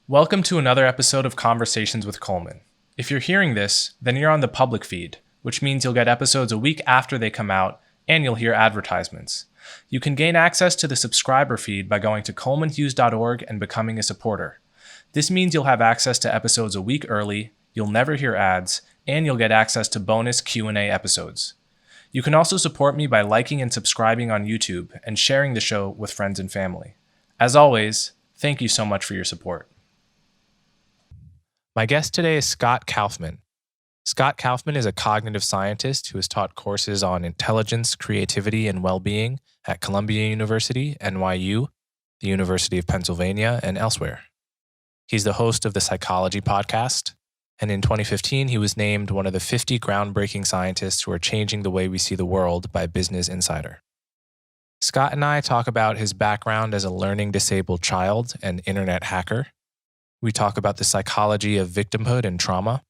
Welcome to another episode of Conversations with Coleman. If you're hearing this, then you're on the public feed, which means you'll get episodes a week after they come out, and you'll hear advertisements. You can gain access to the subscriber feed by going to colemanhughes.org and becoming a supporter. This means you'll have access to episodes a week early, you'll never hear ads, and you'll get access to bonus Q&A episodes. You can also support me by liking and subscribing on YouTube and sharing the show with friends and family. As always, thank you so much for your support. My guest today is Scott Kaufman. Scott Kaufman is a cognitive scientist who has taught courses on intelligence, creativity, and well-being at Columbia University, NYU, the University of Pennsylvania, and elsewhere. He's the host of the Psychology podcast, and in 2015, he was named one of the 50 groundbreaking scientists who are changing the way we see the world by Business Insider. Scott and I talk about his background as a learning disabled child and internet hacker. We talk about the psychology of victimhood and trauma.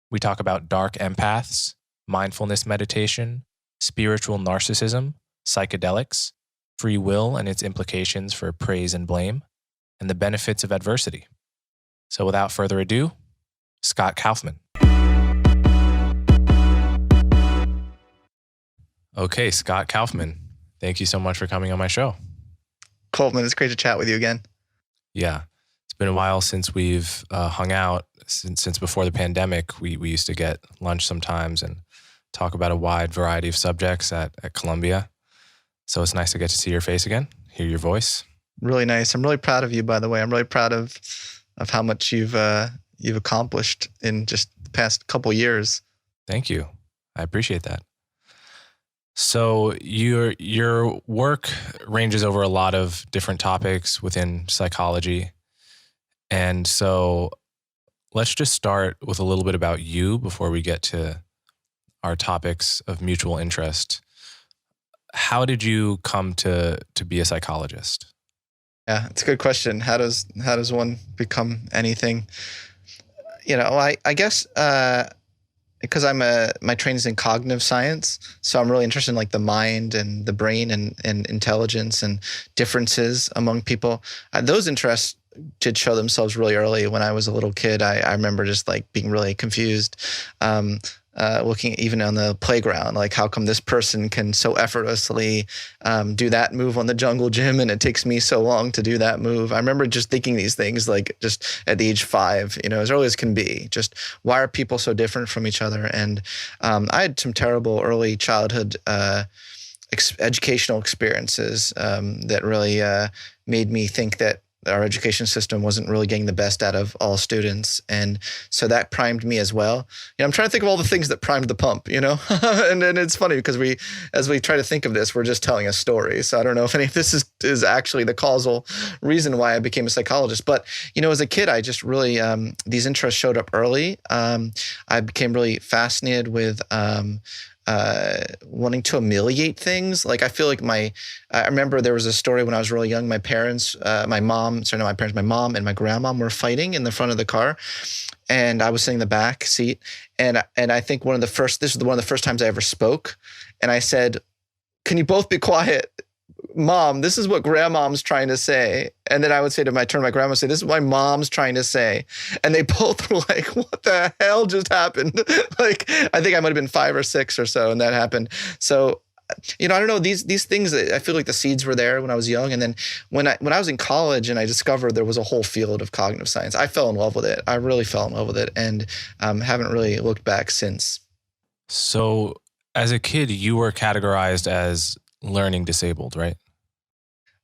We talk about dark empaths, mindfulness meditation, spiritual narcissism, psychedelics, free will and its implications for praise and blame, and the benefits of adversity. So without further ado, Scott Kaufman. Okay, Scott Kaufman, thank you so much for coming on my show. Coleman, it's great to chat with you again. Yeah. It's been a while since we've hung out. Since before the pandemic, we used to get lunch sometimes and talk about a wide variety of subjects at Columbia. So it's nice to get to see your face again, hear your voice. Really nice. I'm really proud of you, by the way. I'm really proud of how much you've accomplished in just the past couple years. Thank you. I appreciate that. So your work ranges over a lot of different topics within psychology. And so let's just start with a little bit about you before we get to our topics of mutual interest. How did you come to be a psychologist? Yeah, it's a good question. How does one become anything? I guess because my training is in cognitive science, so I'm really interested in like the mind and the brain and intelligence and differences among people. Those interests did show themselves really early. When I was a little kid, I remember just like being really confused, looking even on the playground, like how come this person can so effortlessly do that move on the jungle gym and it takes me so long to do that move. I remember just thinking these things like just at the age 5, as early as can be, just why are people so different from each other? And I had some terrible early childhood educational experiences that really made me think that our education system wasn't really getting the best out of all students. And so that primed me as well. I'm trying to think of all the things that primed the pump, and it's funny because as we try to think of this, we're just telling a story. So I don't know if any of this is actually the causal reason why I became a psychologist. But, as a kid, I just really, these interests showed up early. I became really fascinated with wanting to ameliorate things. Like I feel like I remember there was a story when I was really young, my mom and my grandma were fighting in the front of the car and I was sitting in the back seat. And I think this was one of the first times I ever spoke. And I said, "Can you both be quiet? Mom, this is what grandmom's trying to say." And then I would say to my grandma, say, "This is what my mom's trying to say." And they both were like, "What the hell just happened?" Like, I think I might've been 5 or 6 or so. And that happened. So, I don't know, these things, I feel like the seeds were there when I was young. And then when I was in college and I discovered there was a whole field of cognitive science, I fell in love with it. I really fell in love with it and haven't really looked back since. So as a kid, you were categorized as learning disabled, right?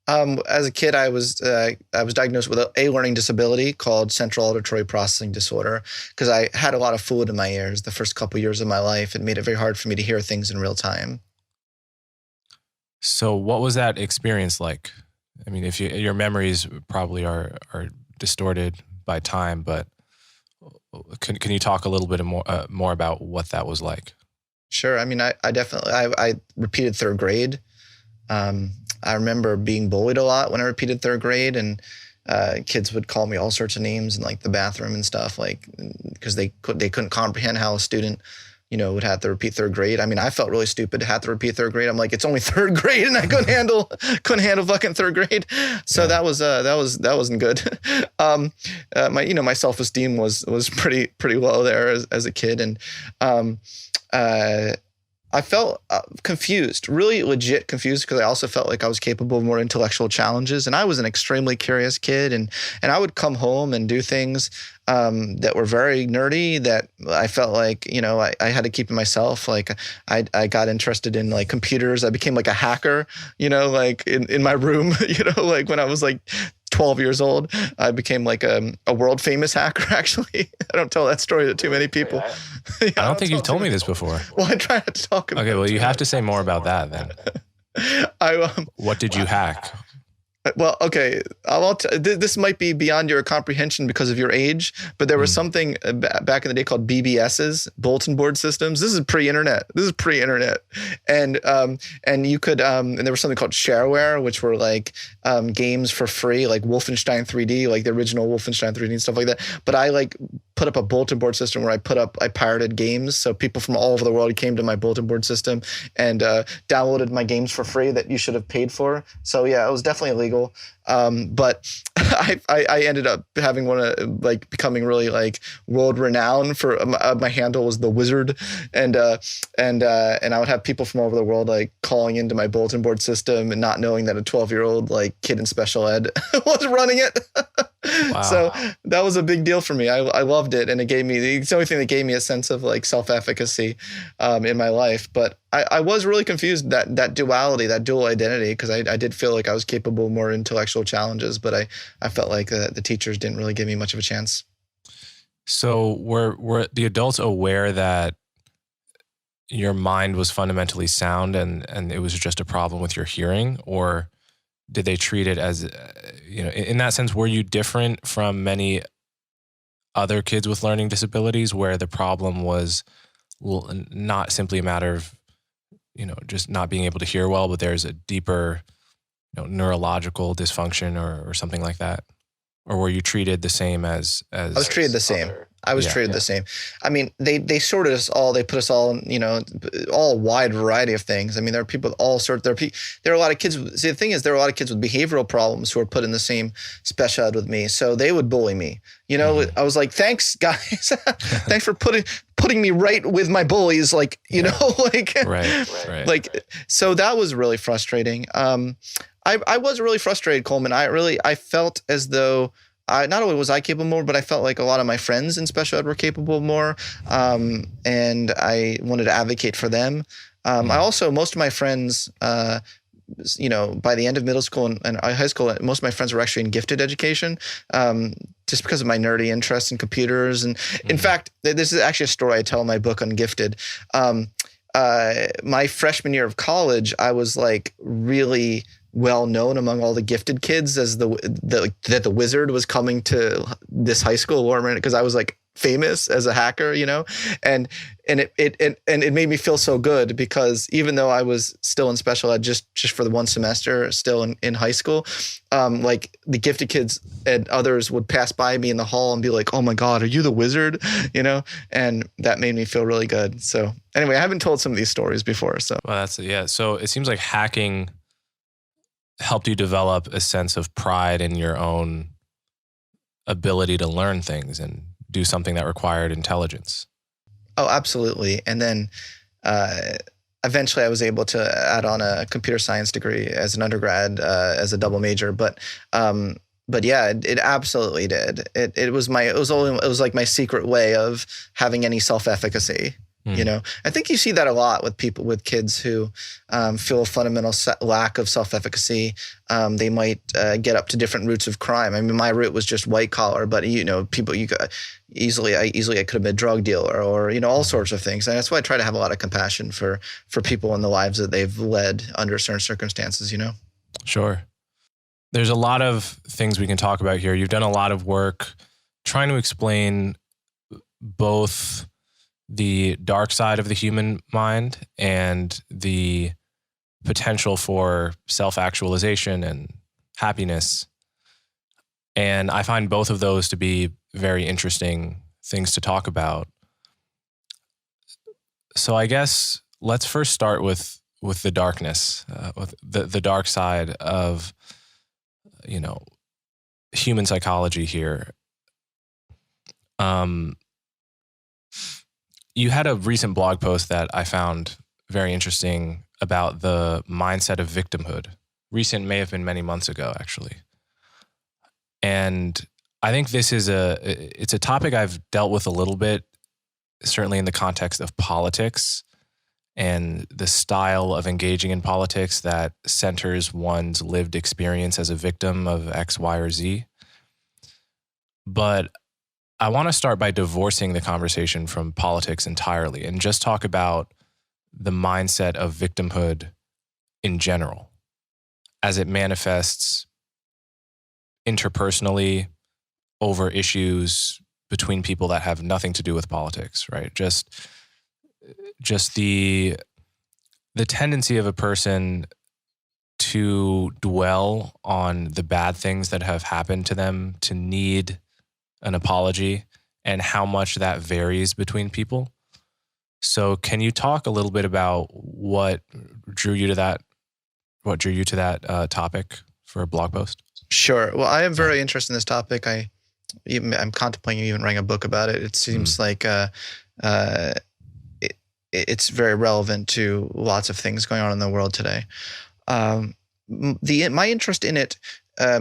As a kid, I was diagnosed with a learning disability called central auditory processing disorder because I had a lot of fluid in my ears the first couple years of my life. It made it very hard for me to hear things in real time. So what was that experience like? I mean, if your memories probably are distorted by time, but can you talk a little bit more about what that was like? Sure. I mean, I definitely repeated third grade. I remember being bullied a lot when I repeated third grade, and kids would call me all sorts of names in like the bathroom and stuff, like because they couldn't comprehend how a student would have to repeat third grade. I mean, I felt really stupid to have to repeat third grade. I'm like, it's only third grade, and I couldn't handle fucking third grade. So that wasn't good. My self-esteem was pretty low there as a kid, and I felt confused, really legit confused, because I also felt like I was capable of more intellectual challenges. And I was an extremely curious kid, and I would come home and do things that were very nerdy that I felt like, I had to keep to myself. Like I got interested in like computers. I became like a hacker, like in my room, like when I was like 12 years old, I became like a world famous hacker, actually. I don't tell that story to too many people. I don't think you've told me this before. Well, I try not to talk about it. Okay, well, you have to say more about that then. What did you hack? Well, okay, this might be beyond your comprehension because of your age, but there was something back in the day called BBSs, bulletin board systems. This is pre-internet. And you could, and there was something called shareware, which were like games for free, like Wolfenstein 3D, like the original Wolfenstein 3D and stuff like that. But I like put up a bulletin board system where I pirated games. So people from all over the world came to my bulletin board system and downloaded my games for free that you should have paid for. So yeah, it was definitely illegal. But I ended up having becoming really like world renowned for my handle was the Wizard, and I would have people from all over the world like calling into my bulletin board system and not knowing that a 12-year-old like kid in special ed was running it. Wow. So that was a big deal for me. I loved it, and it's the only thing that gave me a sense of like self-efficacy in my life. But I was really confused that duality, that dual identity, because I did feel like I was capable of more intellectual challenges, but I felt like the teachers didn't really give me much of a chance. So were the adults aware that your mind was fundamentally sound and it was just a problem with your hearing, or did they treat it as, in that sense, were you different from many other kids with learning disabilities where the problem was not simply a matter of, just not being able to hear well, but there's a deeper, neurological dysfunction or something like that? Or were you treated the same as I was treated the same. Treated the same. I mean, they sorted us all. They put us all in, all a wide variety of things. I mean, there are people with all sorts. There are a lot of kids. See, the thing is, there are a lot of kids with behavioral problems who are put in the same special ed with me. So they would bully me. I was like, thanks, guys. Thanks for putting me right with my bullies. Like, right. Like, so that was really frustrating. I was really frustrated, Coleman. I felt as though not only was I capable more, but I felt like a lot of my friends in special ed were capable more, and I wanted to advocate for them. I also, most of my friends, by the end of middle school and high school, most of my friends were actually in gifted education, just because of my nerdy interest in computers. And in fact, this is actually a story I tell in my book on gifted. My freshman year of college, I was like really well known among all the gifted kids as that the Wizard was coming to this high school, because I was like famous as a hacker, and it made me feel so good, because even though I was still in special ed just for the one semester, still in high school, like the gifted kids and others would pass by me in the hall and be like, "Oh my God, are you the Wizard?" And that made me feel really good. So anyway, I haven't told some of these stories before. So well, so it seems like hacking helped you develop a sense of pride in your own ability to learn things and do something that required intelligence. Oh, absolutely. And then eventually I was able to add on a computer science degree as an undergrad, as a double major. But yeah, it absolutely did. It was like my secret way of having any self-efficacy. I think you see that a lot with kids who feel a fundamental lack of self-efficacy. They might get up to different routes of crime. I mean, my route was just white collar, but people I could have been a drug dealer or all sorts of things. And that's why I try to have a lot of compassion for people in the lives that they've led under certain circumstances. Sure. There's a lot of things we can talk about here. You've done a lot of work trying to explain both the dark side of the human mind and the potential for self-actualization and happiness. And I find both of those to be very interesting things to talk about. So I guess let's first start with the darkness, with the dark side of, human psychology here. You had a recent blog post that I found very interesting about the mindset of victimhood. Recent may have been many months ago, actually. And I think this is it's a topic I've dealt with a little bit, certainly in the context of politics and the style of engaging in politics that centers one's lived experience as a victim of X, Y, or Z. But I want to start by divorcing the conversation from politics entirely and just talk about the mindset of victimhood in general as it manifests interpersonally over issues between people that have nothing to do with politics, right? Just the tendency of a person to dwell on the bad things that have happened to them, to need an apology, and how much that varies between people. So can you talk a little bit about what drew you to that topic for a blog post? Sure. Well, I am very interested in this topic. I'm contemplating even writing a book about it. It seems like it's very relevant to lots of things going on in the world today. My interest in it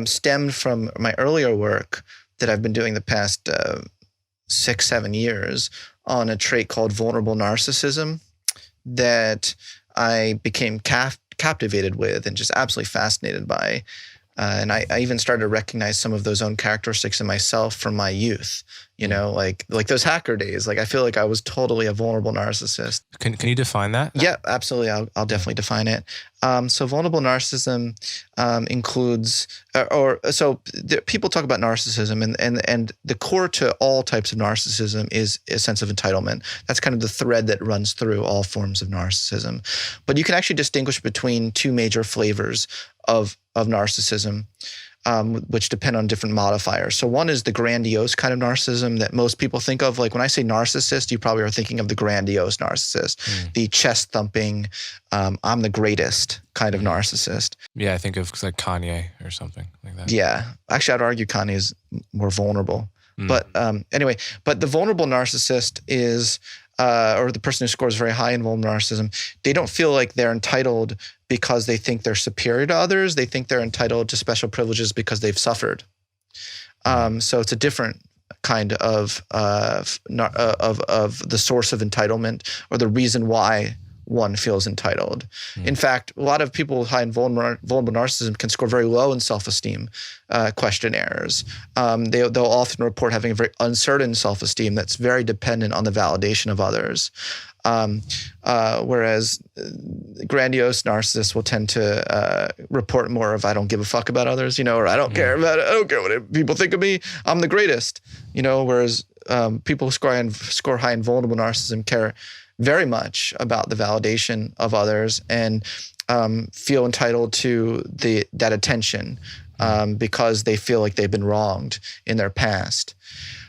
stemmed from my earlier work that I've been doing the past 6-7 years on a trait called vulnerable narcissism that I became captivated with and just absolutely fascinated by. And I even started to recognize some of those own characteristics in myself from my youth, like those hacker days. Like I feel like I was totally a vulnerable narcissist. Can you define that? Yeah, absolutely. I'll definitely define it. So vulnerable narcissism includes, people talk about narcissism, and the core to all types of narcissism is a sense of entitlement. That's kind of the thread that runs through all forms of narcissism. But you can actually distinguish between two major flavors of narcissism, which depend on different modifiers. So one is the grandiose kind of narcissism that most people think of. Like when I say narcissist, you probably are thinking of the grandiose narcissist, the chest thumping, I'm the greatest kind of narcissist. Yeah, I think of like Kanye or something like that. Yeah. Actually, I'd argue Kanye is more vulnerable. But anyway, but the vulnerable narcissist is, or the person who scores very high in vulnerable narcissism, they don't feel like they're entitled because they think they're superior to others. They think they're entitled to special privileges because they've suffered. So it's a different kind of the source of entitlement or the reason why one feels entitled. In fact, a lot of people with high and vulnerable narcissism can score very low in self-esteem questionnaires. They'll often report having a very uncertain self-esteem that's very dependent on the validation of others. Whereas grandiose narcissists will tend to report more of I don't give a fuck about others, or I don't care about it. I don't care what people think of me. I'm the greatest, whereas people who score high in vulnerable narcissism care very much about the validation of others and feel entitled to that attention because they feel like they've been wronged in their past.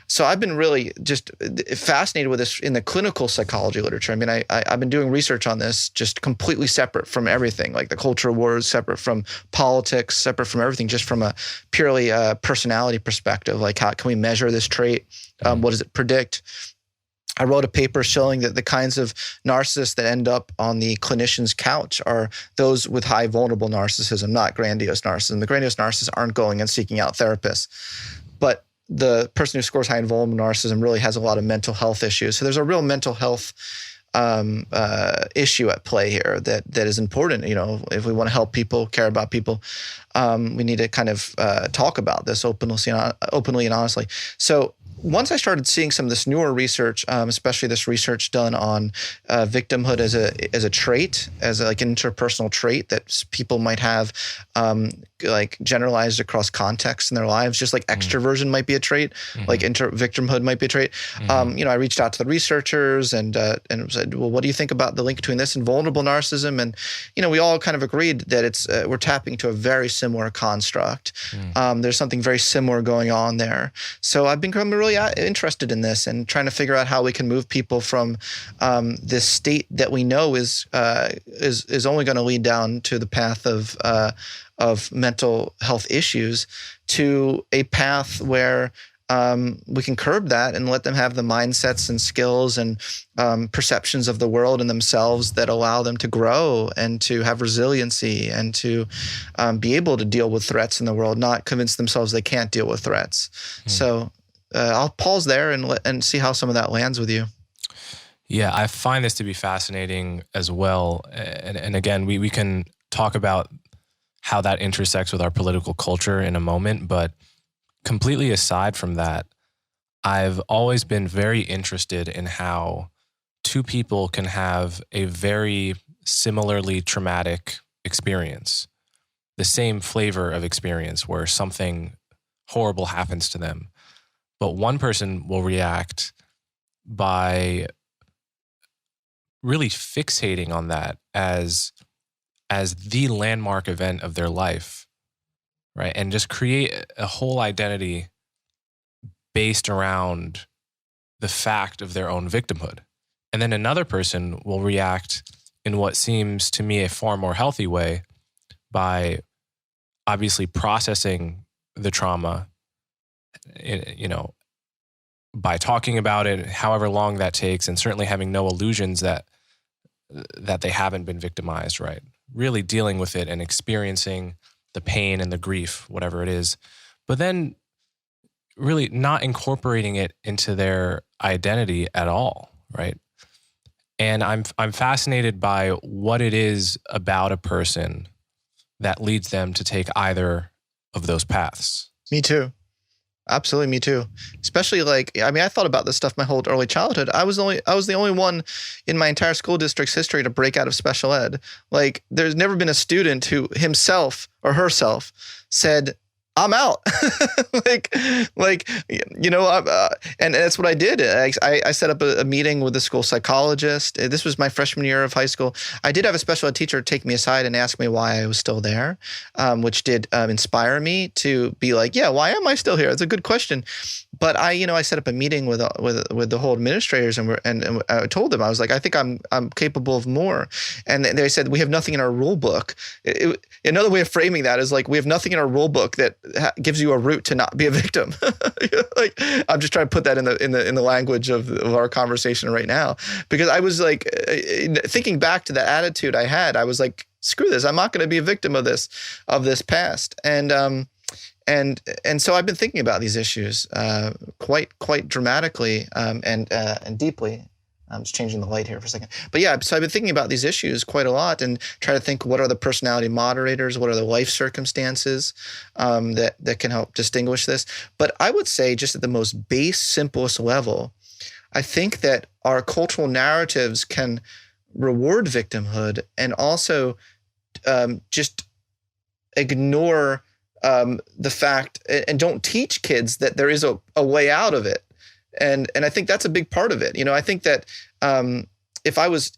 So I've been really just fascinated with this in the clinical psychology literature. I mean, I've been doing research on this just completely separate from everything, like the culture wars, separate from politics, separate from everything, just from a purely personality perspective. Like how can we measure this trait? What does it predict? I wrote a paper showing that the kinds of narcissists that end up on the clinician's couch are those with high vulnerable narcissism, not grandiose narcissism. The grandiose narcissists aren't going and seeking out therapists. But the person who scores high in vulnerable narcissism really has a lot of mental health issues. So there's a real mental health issue at play here that is important. If we want to help people, care about people, we need to kind of talk about this openly and honestly. So once I started seeing some of this newer research, especially this research done on victimhood as a trait, as like an interpersonal trait that people might have like generalized across contexts in their lives, just like extroversion might be a trait, like victimhood might be a trait. I reached out to the researchers and said, well, what do you think about the link between this and vulnerable narcissism? And, we all kind of agreed that it's, we're tapping to a very similar construct. There's something very similar going on there. So I've become really interested in this and trying to figure out how we can move people from this state that we know is only going to lead down to the path of mental health issues to a path where we can curb that and let them have the mindsets and skills and perceptions of the world and themselves that allow them to grow and to have resiliency and to be able to deal with threats in the world, not convince themselves they can't deal with threats. So I'll pause there and see how some of that lands with you. Yeah, I find this to be fascinating as well. And again, we can talk about how that intersects with our political culture in a moment, but completely aside from that, I've always been very interested in how two people can have a very similarly traumatic experience, the same flavor of experience where something horrible happens to them, but one person will react by really fixating on that as the landmark event of their life, right? And just create a whole identity based around the fact of their own victimhood. And then another person will react in what seems to me a far more healthy way by obviously processing the trauma, by talking about it, however long that takes, and certainly having no illusions that they haven't been victimized, right? Really dealing with it and experiencing the pain and the grief, whatever it is, but then really not incorporating it into their identity at all, right? And I'm fascinated by what it is about a person that leads them to take either of those paths. Me too. Absolutely, me too. Especially I thought about this stuff my whole early childhood. I was the only one in my entire school district's history to break out of special ed. Like, there's never been a student who himself or herself said, I'm out. And that's what I did. I set up a meeting with the school psychologist. This was my freshman year of high school. I did have a special ed teacher take me aside and ask me why I was still there, which did inspire me to be like, yeah, why am I still here? It's a good question. But I set up a meeting with the whole administrators and I told them, I was like, I think I'm capable of more. And they said, we have nothing in our rule book. Another way of framing that is like, we have nothing in our rule book that gives you a route to not be a victim. Like, I'm just trying to put that in the language of our conversation right now, because I was like, thinking back to that attitude I had, I was like, screw this, I'm not going to be a victim of this past. And so I've been thinking about these issues quite dramatically and deeply. I'm just changing the light here for a second. But yeah, so I've been thinking about these issues quite a lot and try to think, what are the personality moderators? What are the life circumstances that can help distinguish this? But I would say, just at the most base, simplest level, I think that our cultural narratives can reward victimhood and also just ignore the fact and don't teach kids that there is a way out of it. And I think that's a big part of it. I think that if I was,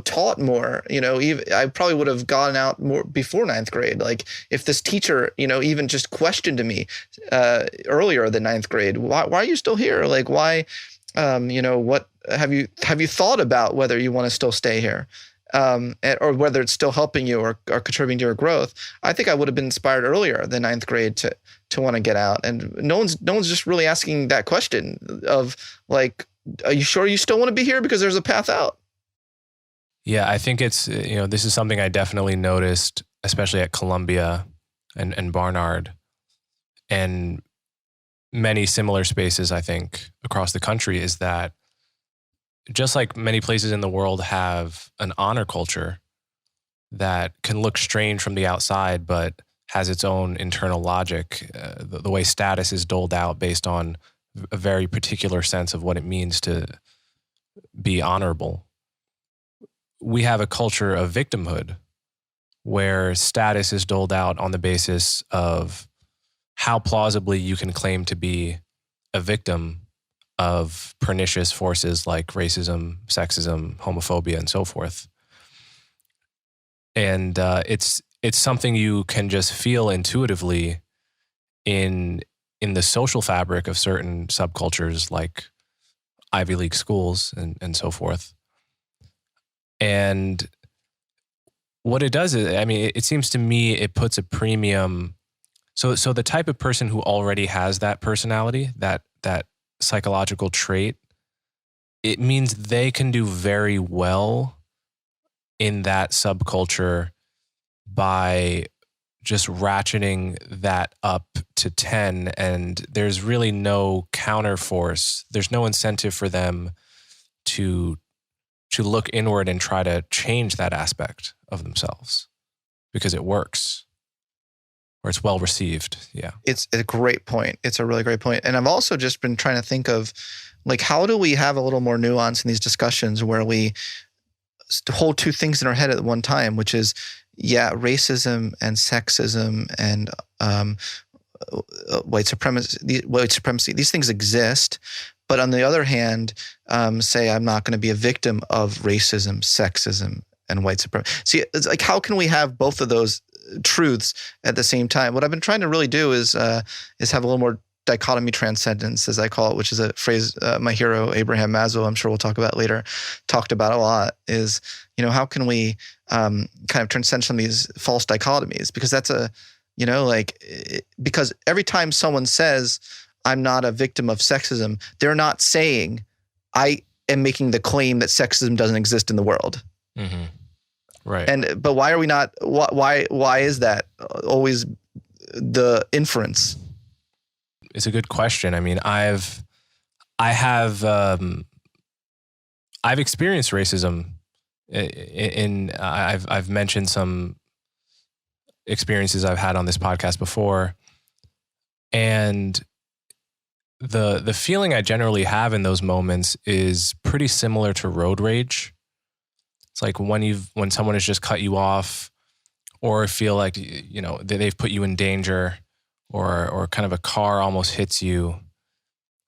taught more, I probably would have gotten out more before ninth grade. Like, if this teacher, even just questioned me earlier than ninth grade, why are you still here? Like, why, what have you thought about whether you want to still stay here? Or whether it's still helping you or contributing to your growth. I think I would have been inspired earlier than ninth grade to want to get out. And no one's just really asking that question of like, are you sure you still want to be here? Because there's a path out. Yeah, I think it's, this is something I definitely noticed, especially at Columbia and Barnard and many similar spaces, I think, across the country, is that just like many places in the world have an honor culture that can look strange from the outside, but has its own internal logic, the way status is doled out based on a very particular sense of what it means to be honorable. We have a culture of victimhood where status is doled out on the basis of how plausibly you can claim to be a victim of pernicious forces like racism, sexism, homophobia, and so forth. And it's something you can just feel intuitively in the social fabric of certain subcultures like Ivy League schools and so forth. And what it does is, I mean, it seems to me it puts a premium. So the type of person who already has that personality, that psychological trait, it means they can do very well in that subculture by just ratcheting that up to 10, and there's really no counterforce. There's no incentive for them to look inward and try to change that aspect of themselves because it works or it's well received. Yeah. It's a great point. It's a really great point. And I've also just been trying to think of, like, how do we have a little more nuance in these discussions where we hold two things in our head at one time, which is, yeah, racism and sexism and white supremacy, these things exist. But on the other hand, say I'm not going to be a victim of racism, sexism, and white supremacy. See, it's like, how can we have both of those truths at the same time? What I've been trying to really do is have a little more dichotomy transcendence, as I call it, which is a phrase my hero Abraham Maslow, I'm sure we'll talk about later, talked about a lot. Is, how can we kind of transcend some of these false dichotomies? Because that's because every time someone says I'm not a victim of sexism, they're not saying I am making the claim that sexism doesn't exist in the world. Mm-hmm. Right. But why are we not? Why is that always the inference? It's a good question. I mean, I've experienced racism. I've mentioned some experiences I've had on this podcast before, and the feeling I generally have in those moments is pretty similar to road rage. It's like when someone has just cut you off, or feel like they've put you in danger, or kind of a car almost hits you.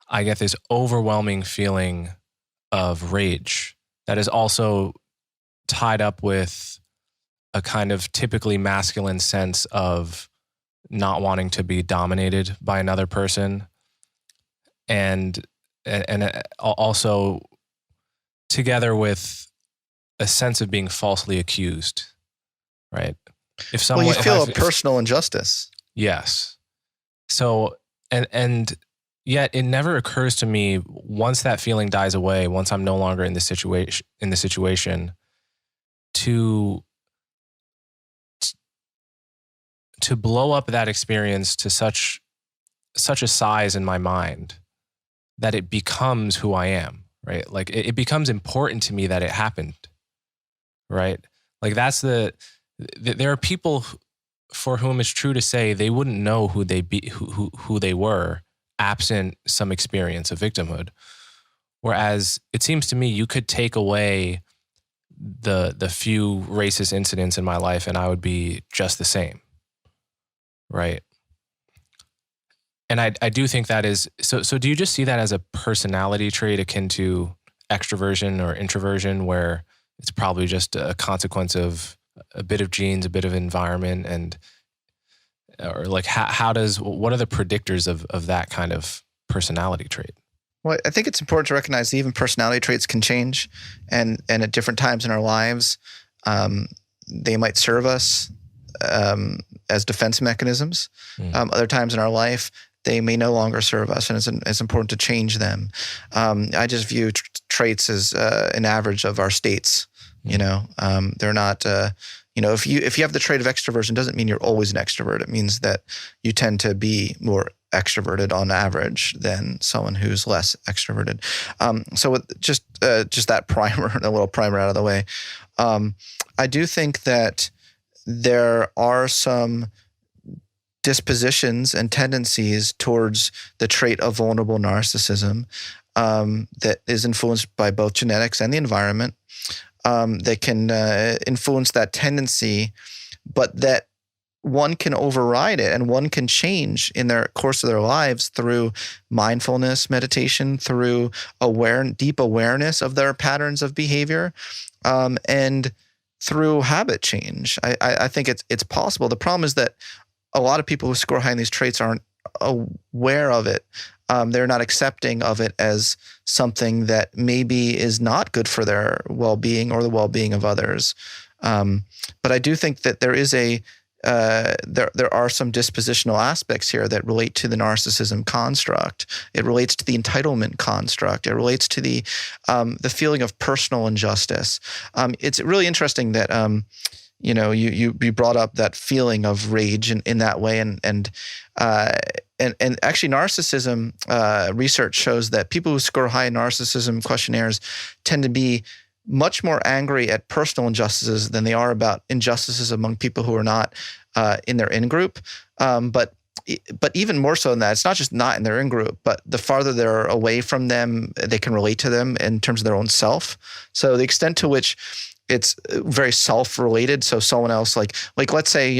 I get this overwhelming feeling of rage that is also tied up with a kind of typically masculine sense of not wanting to be dominated by another person, and also together with a sense of being falsely accused, right? If someone, you feel a personal injustice. Yes. So, and yet it never occurs to me, once that feeling dies away, once I'm no longer in the situation, to blow up that experience to such a size in my mind that it becomes who I am, right? Like it becomes important to me that it happened, right? Like there are people for whom it's true to say they wouldn't know who they were absent some experience of victimhood. Whereas it seems to me you could take away the few racist incidents in my life and I would be just the same, right? And I do think that is, so do you just see that as a personality trait akin to extroversion or introversion, where it's probably just a consequence of a bit of genes, a bit of environment, or like what are the predictors of that kind of personality trait? Well, I think it's important to recognize that even personality traits can change, and at different times in our lives, they might serve us as defense mechanisms. Other times in our life, they may no longer serve us, and it's important to change them. I just view traits as an average of our states. They're not. If you have the trait of extroversion, doesn't mean you're always an extrovert. It means that you tend to be more extroverted on average than someone who's less extroverted. So with just that primer, a little primer out of the way, I do think that there are some dispositions and tendencies towards the trait of vulnerable narcissism that is influenced by both genetics and the environment, that can influence that tendency but that one can override it and one can change in their course of their lives through mindfulness meditation, through deep awareness of their patterns of behavior, and through habit change. I think it's possible. The problem is that a lot of people who score high in these traits aren't aware of it. They're not accepting of it as something that maybe is not good for their well-being or the well-being of others. But I do think that there is there are some dispositional aspects here that relate to the narcissism construct. It relates to the entitlement construct. It relates to the feeling of personal injustice. It's really interesting that you brought up that feeling of rage in that way, and actually narcissism research shows that people who score high in narcissism questionnaires tend to be much more angry at personal injustices than they are about injustices among people who are not in their in-group. But even more so than that, it's not just not in their in-group, but the farther they're away from them, they can relate to them in terms of their own self. So the extent to which it's very self-related. So someone else, like let's say,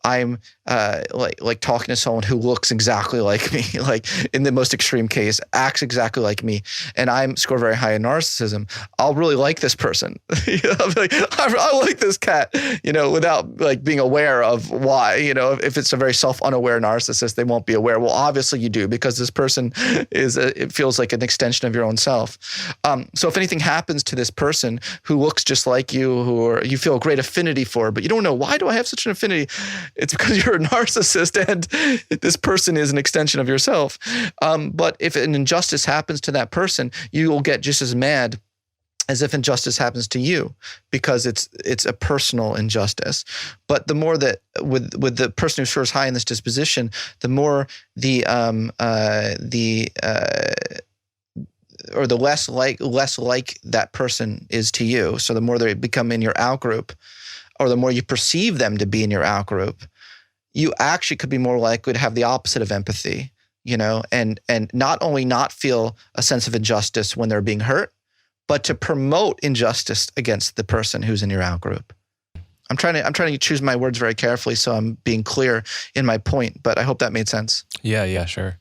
I'm like talking to someone who looks exactly like me, like in the most extreme case, acts exactly like me, and I score very high in narcissism. I'll really like this person. I'll be like, I like this cat, without like being aware of why. If it's a very self-unaware narcissist, they won't be aware. Well, obviously you do, because this person it feels like an extension of your own self. So if anything happens to this person who looks just like you, who you feel a great affinity for, but you don't know, why do I have such an affinity? It's because you're a narcissist and this person is an extension of yourself. But if an injustice happens to that person, you will get just as mad as if injustice happens to you, because it's a personal injustice. But the more that with the person who scores high in this disposition, the more the less like that person is to you. So the more they become in your out group, or the more you perceive them to be in your out group, you actually could be more likely to have the opposite of empathy, and not only not feel a sense of injustice when they're being hurt, but to promote injustice against the person who's in your out group. I'm trying to choose my words very carefully so I'm being clear in my point, but I hope that made sense. Yeah, sure.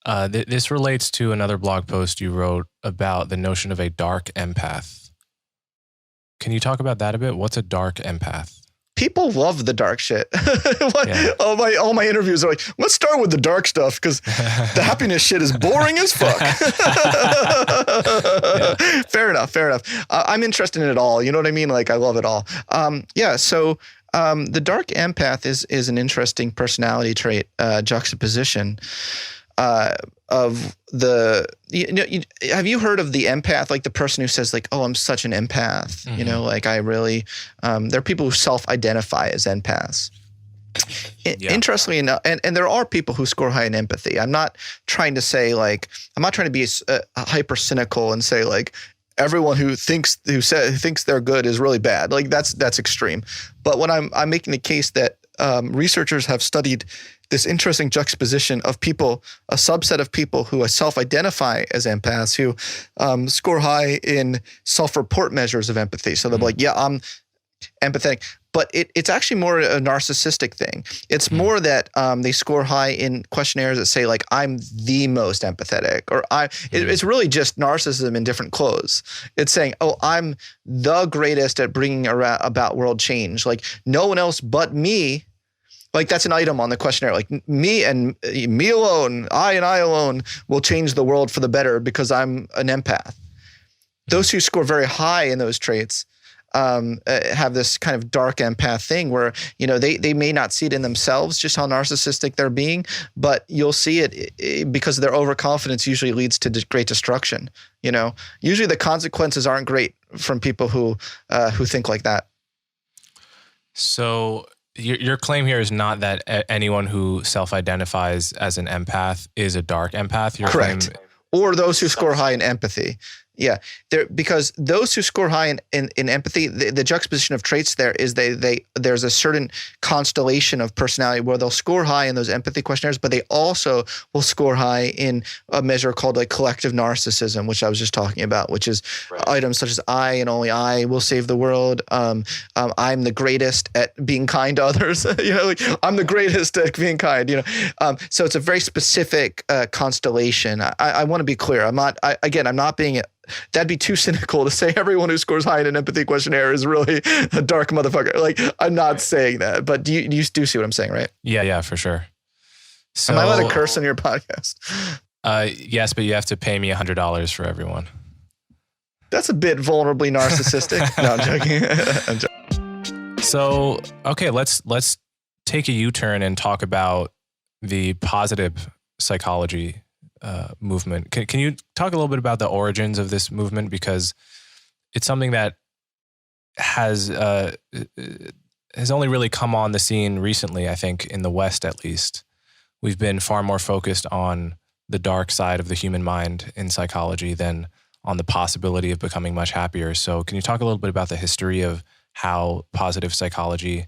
This relates to another blog post you wrote about the notion of a dark empath. Can you talk about that a bit? What's a dark empath? People love the dark shit. All my interviews are like, let's start with the dark stuff because the happiness shit is boring as fuck. Yeah. Fair enough. I'm interested in it all. You know what I mean? Like, I love it all. So the dark empath is an interesting personality trait juxtaposition. Of the, have you heard of the empath, like the person who says like, oh, I'm such an empath, Mm-hmm. like I really, there are people who self-identify as empaths. Yeah. Interestingly enough, and there are people who score high in empathy. I'm not trying to say like, I'm not trying to be hyper cynical and say like, everyone who thinks they're good is really bad. Like that's extreme. But when I'm making the case that researchers have studied this interesting juxtaposition of people, a subset of people who self-identify as empaths, who score high in self-report measures of empathy. So they're like, yeah, I'm empathetic. But it's actually more a narcissistic thing. It's more that they score high in questionnaires that say like, I'm the most empathetic, or it's really just narcissism in different clothes. It's saying, oh, I'm the greatest at bringing about world change. Like no one else but me. Like that's an item on the questionnaire. Like me alone, I alone will change the world for the better because I'm an empath. Those who score very high in those traits have this kind of dark empath thing where, they may not see it in themselves, just how narcissistic they're being, but you'll see it because their overconfidence usually leads to great destruction. Usually the consequences aren't great from people who think like that. So your claim here is not that anyone who self-identifies as an empath is a dark empath. Correct. Or those who score high in empathy. Yeah, because those who score high in empathy, the juxtaposition of traits there is there's a certain constellation of personality where they'll score high in those empathy questionnaires, but they also will score high in a measure called like collective narcissism, which I was just talking about, which is items such as I and only I will save the world. I'm the greatest at being kind to others. Like, I'm the greatest at being kind. So it's a very specific constellation. I want to be clear. I'm not being. That'd be too cynical to say everyone who scores high in an empathy questionnaire is really a dark motherfucker. Like, I'm not saying that, but do you see what I'm saying, right? Yeah, for sure. So, am I allowed to curse on your podcast? Yes, but you have to pay me $100 for everyone. That's a bit vulnerably narcissistic. No, I'm joking. So, okay, let's take a U-turn and talk about the positive psychology movement. Can you talk a little bit about the origins of this movement? Because it's something that has only really come on the scene recently, I think, in the West at least. We've been far more focused on the dark side of the human mind in psychology than on the possibility of becoming much happier. So can you talk a little bit about the history of how positive psychology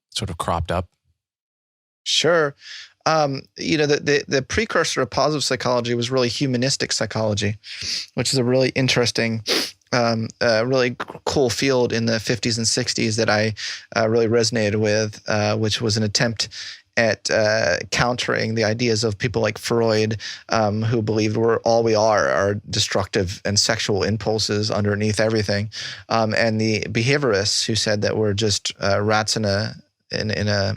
sort of cropped up? Sure. The precursor of positive psychology was really humanistic psychology, which is a really interesting, really cool field in the 50s and 60s that I really resonated with, which was an attempt at countering the ideas of people like Freud, who believed all we are destructive and sexual impulses underneath everything, and the behaviorists who said that we're just rats in a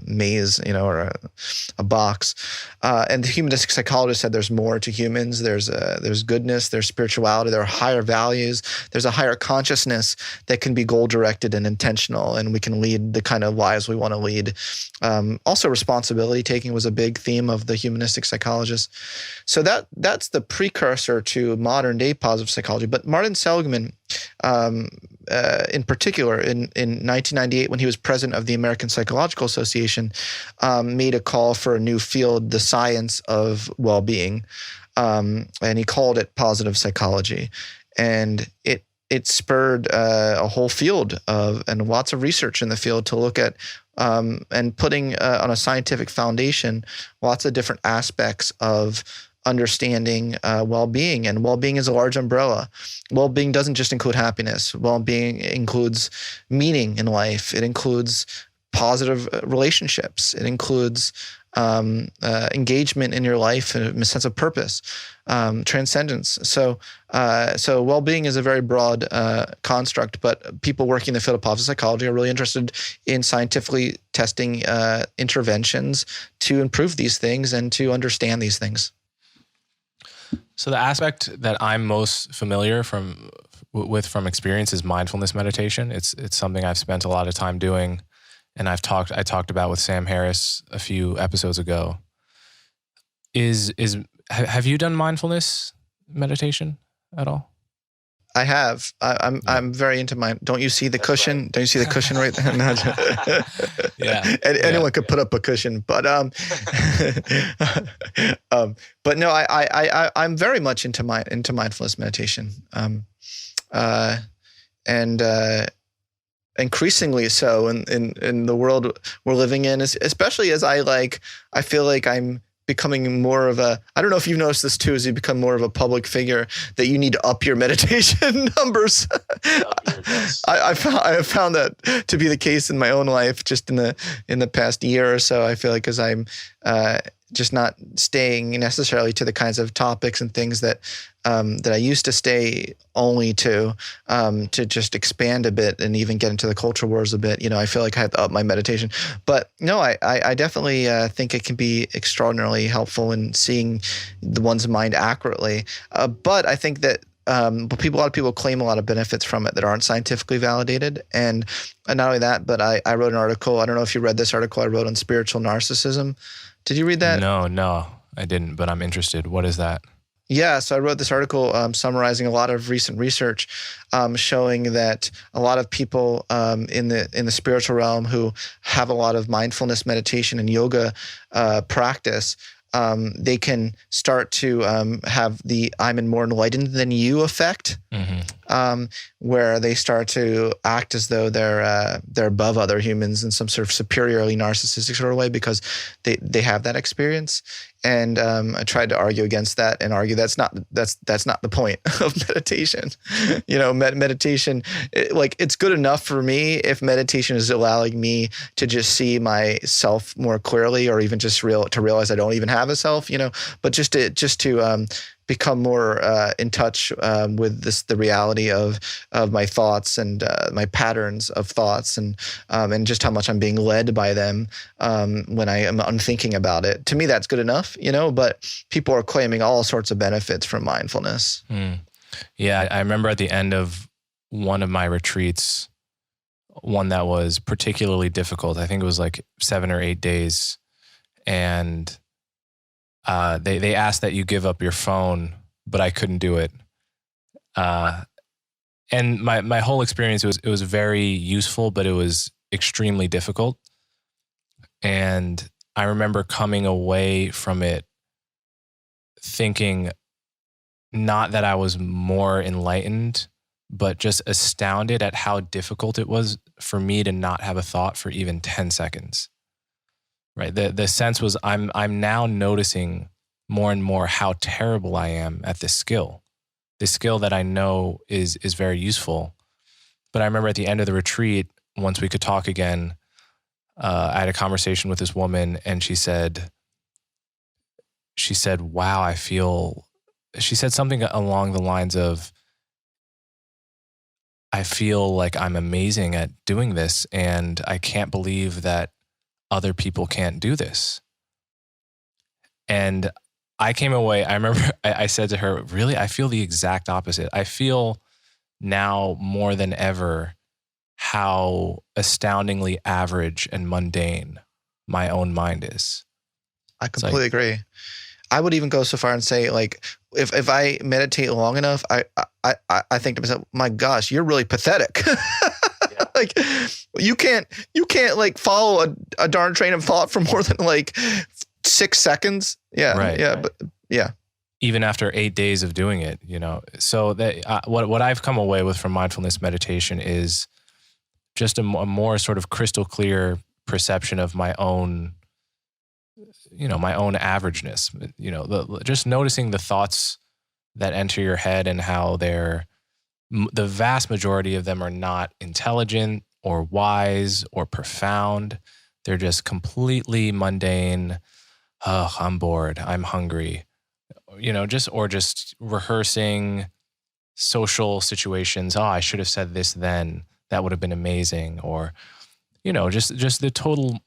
maze, or a box. And the humanistic psychologist said there's more to humans. There's goodness, there's spirituality, there are higher values, there's a higher consciousness that can be goal-directed and intentional, and we can lead the kind of lives we want to lead. Also, responsibility taking was a big theme of the humanistic psychologists. So that's the precursor to modern-day positive psychology. But Martin Seligman, in particular, in 1998, when he was president of the American Psychological Association, made a call for a new field, the science of well-being, and he called it positive psychology. And it spurred a whole field and lots of research in the field to look at and putting on a scientific foundation lots of different aspects of understanding well-being. And well-being is a large umbrella. Well-being doesn't just include happiness. Well-being includes meaning in life. It includes positive relationships. It includes engagement in your life and a sense of purpose, transcendence. So well-being is a very broad construct, but people working in the field of positive psychology are really interested in scientifically testing interventions to improve these things and to understand these things. So the aspect that I'm most familiar with from experience is mindfulness meditation. It's something I've spent a lot of time doing, and I talked about with Sam Harris a few episodes ago. Have you done mindfulness meditation at all? I have. I'm very into mine. Don't you see the cushion? Right. Don't you see the cushion right there? No, yeah. Anyone could put up a cushion, but but no, I'm very much into mindfulness meditation, and increasingly so in the world we're living in, especially as I feel like I'm becoming more of a, I don't know if you've noticed this too, as you become more of a public figure, that you need to up your meditation numbers. I have found that to be the case in my own life, just in the past year or so. I feel like as I'm just not staying necessarily to the kinds of topics and things that I used to stay only to just expand a bit and even get into the culture wars a bit. I feel like I have to up my meditation. But no, I definitely think it can be extraordinarily helpful in seeing the one's mind accurately. But I think that a lot of people claim a lot of benefits from it that aren't scientifically validated. And not only that, but I wrote an article. I don't know if you read this article I wrote on spiritual narcissism. Did you read that? No, I didn't, but I'm interested. What is that? Yeah, so I wrote this article summarizing a lot of recent research showing that a lot of people in the spiritual realm who have a lot of mindfulness meditation and yoga practice they can start to have the "I'm more enlightened than you" effect, where they start to act as though they're above other humans in some sort of superiorly narcissistic sort of way because they have that experience. And I tried to argue against that and argue that's not the point of meditation. Meditation, it's good enough for me if meditation is allowing me to just see myself more clearly, or even just to realize I don't even have a self. But just to become more in touch with the reality of my thoughts and my patterns of thoughts, and just how much I'm being led by them when I am unthinking about it. To me, that's good enough, but people are claiming all sorts of benefits from mindfulness. Yeah, I remember at the end of one of my retreats, one that was particularly difficult. I think it was like 7 or 8 days. And they asked that you give up your phone, but I couldn't do it. And my whole experience was very useful, but it was extremely difficult. And I remember coming away from it thinking not that I was more enlightened, but just astounded at how difficult it was for me to not have a thought for even 10 seconds. Right. The sense was I'm now noticing more and more how terrible I am at this skill that I know is very useful. But I remember at the end of the retreat, once we could talk again, I had a conversation with this woman, and she said, wow, she said something along the lines of, I feel like I'm amazing at doing this, and I can't believe that other people can't do this. And I came away, I remember I said to her, really, I feel the exact opposite. I feel now more than ever how astoundingly average and mundane my own mind is. I completely agree. I would even go so far and say, like, if I meditate long enough, I think to myself, my gosh, you're really pathetic. Yeah. Like you can't like follow a darn train of thought for more than like 6 seconds. Yeah. Right. Yeah. Right. But yeah. Even after 8 days of doing it, so that what I've come away with from mindfulness meditation is just a more sort of crystal clear perception of my own, my own averageness, just noticing the thoughts that enter your head and how the vast majority of them are not intelligent or wise or profound. They're just completely mundane. Oh, I'm bored. I'm hungry. Just rehearsing social situations. Oh, I should have said this then. That would have been amazing. Or, just the total,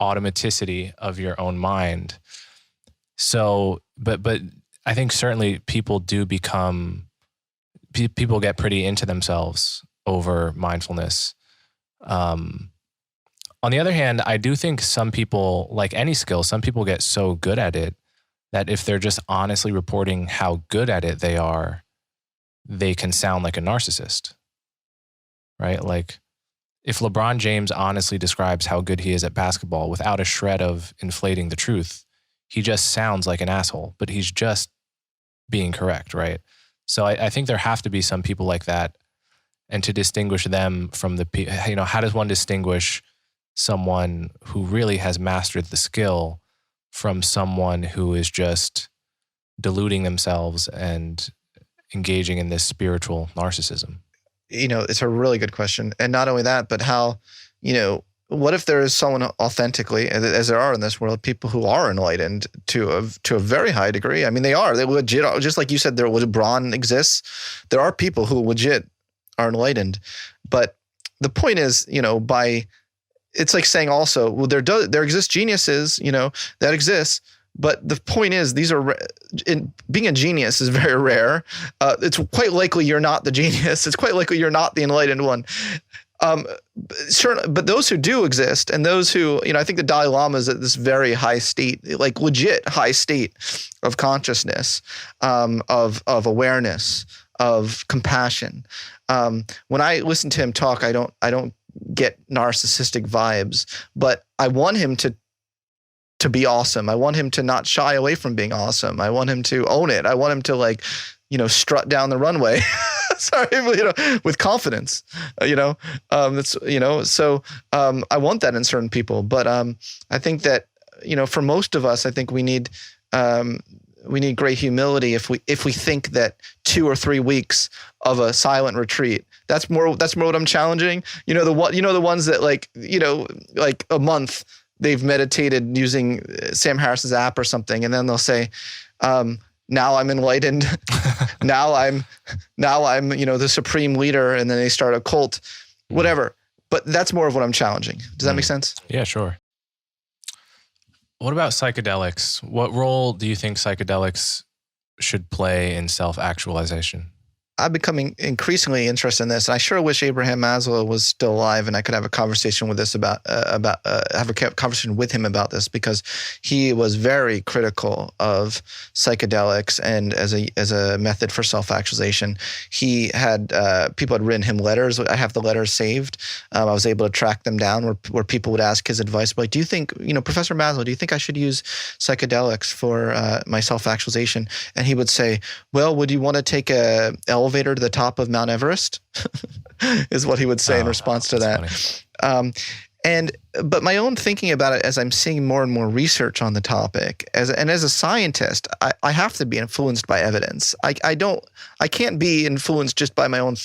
automaticity of your own mind. So, but I think certainly people get pretty into themselves over mindfulness. On the other hand, I do think some people, like any skill, some people get so good at it that if they're just honestly reporting how good at it they are, they can sound like a narcissist, right? Like if LeBron James honestly describes how good he is at basketball without a shred of inflating the truth, he just sounds like an asshole, but he's just being correct, right? So I think there have to be some people like that. And to distinguish them from how does one distinguish someone who really has mastered the skill from someone who is just deluding themselves and engaging in this spiritual narcissism? It's a really good question. And not only that, but how, what if there is someone authentically, as there are in this world, people who are enlightened to a very high degree? I mean, they legit, just like you said, LeBron exists. There are people who legit are enlightened. But the point is, it's like saying also, well, there exist geniuses, that exists. But the point is, being a genius is very rare. It's quite likely you're not the genius. It's quite likely you're not the enlightened one. Certainly, but those who do exist, and those who, I think the Dalai Lama is at this very high state, like legit high state of consciousness, of awareness, of compassion. When I listen to him talk, I don't get narcissistic vibes, but I want him to to be awesome. I want him to not shy away from being awesome. I want him to own it. I want him to like, strut down the runway. Sorry, with confidence. That's So I want that in certain people, but I think that for most of us, I think we need great humility if we think that 2 or 3 weeks of a silent retreat. That's more what I'm challenging. The ones that like a month they've meditated using Sam Harris's app or something, and then they'll say, now I'm enlightened. now I'm the supreme leader, and then they start a cult, whatever. But that's more of what I'm challenging. Does that make sense? Yeah, sure. What about psychedelics? What role do you think psychedelics should play in self-actualization? I'm becoming increasingly interested in this, and I sure wish Abraham Maslow was still alive, and I could have a conversation with conversation with him about this, because he was very critical of psychedelics and as a method for self-actualization. He had people had written him letters. I have the letters saved. I was able to track them down where people would ask his advice, like, do you think, Professor Maslow, do you think I should use psychedelics for my self-actualization? And he would say, well, would you want to take a elevator to the top of Mount Everest? Is what he would say in response to that. But my own thinking about it, as I'm seeing more and more research on the topic, as a scientist, I have to be influenced by evidence. I can't be influenced just by my own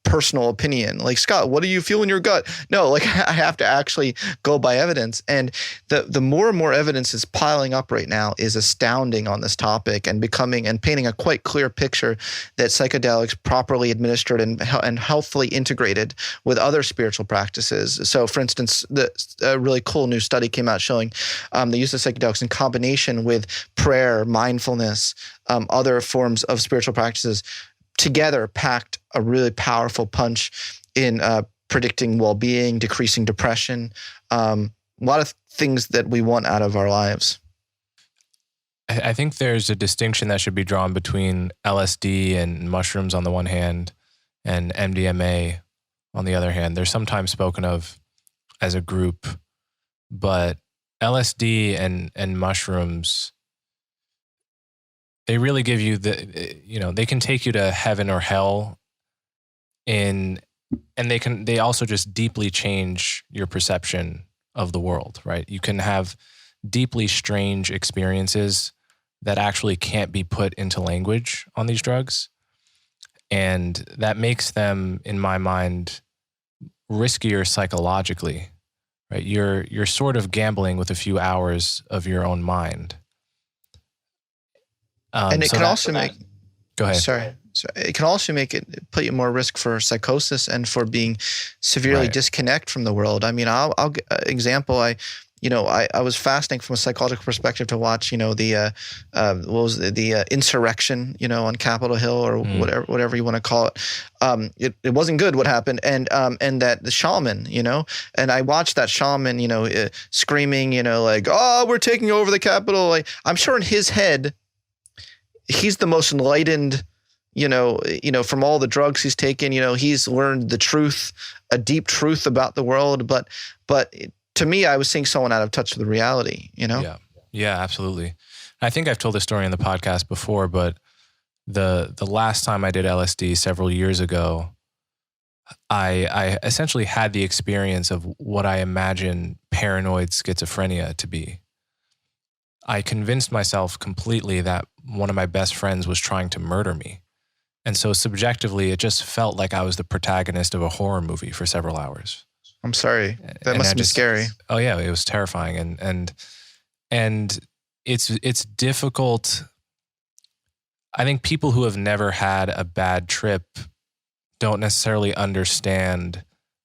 personal opinion. Like, Scott, what do you feel in your gut? No, I have to actually go by evidence. And the more and more evidence is piling up right now is astounding on this topic, and painting a quite clear picture that psychedelics properly administered and healthfully integrated with other spiritual practices. So, for instance, a really cool new study came out showing the use of psychedelics in combination with prayer, mindfulness, other forms of spiritual practices together packed a really powerful punch in predicting well-being, decreasing depression, a lot of things that we want out of our lives. I think there's a distinction that should be drawn between LSD and mushrooms on the one hand and MDMA on the other hand. They're sometimes spoken of as a group, but LSD and mushrooms, they really give you they can take you to heaven or hell and they also just deeply change your perception of the world, right? You can have deeply strange experiences that actually can't be put into language on these drugs. And that makes them, in my mind, riskier psychologically, right? You're sort of gambling with a few hours of your own mind. And it can also make... Go ahead. Sorry. It can also put you more risk for psychosis and for being severely disconnect from the world. I mean, I'll example. I was fascinating from a psychological perspective to watch, the insurrection, on Capitol Hill or whatever you want to call it. It wasn't good what happened, and that the shaman, and I watched that shaman, screaming, oh, we're taking over the Capitol. I'm sure in his head, he's the most enlightened. From all the drugs he's taken, he's learned the truth, a deep truth about the world. But to me, I was seeing someone out of touch with the reality, Yeah, absolutely. I think I've told this story in the podcast before, but the last time I did LSD several years ago, I essentially had the experience of what I imagine paranoid schizophrenia to be. I convinced myself completely that one of my best friends was trying to murder me. And so subjectively, it just felt like I was the protagonist of a horror movie for several hours. I'm sorry. That must have been scary. Oh yeah, it was terrifying. And it's difficult. I think people who have never had a bad trip don't necessarily understand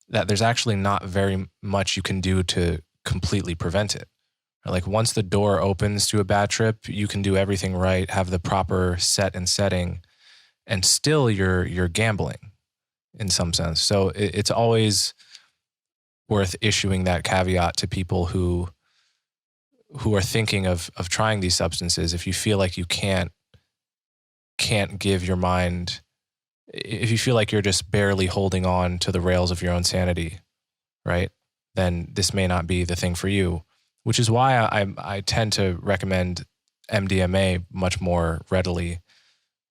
that there's actually not very much you can do to completely prevent it. Like once the door opens to a bad trip, you can do everything right, have the proper set and setting, and still you're gambling in some sense. So it's always worth issuing that caveat to people who are thinking of trying these substances. If you feel like you can't give your mind, if you feel like you're just barely holding on to the rails of your own sanity, right? Then this may not be the thing for you. which is why I tend to recommend MDMA much more readily,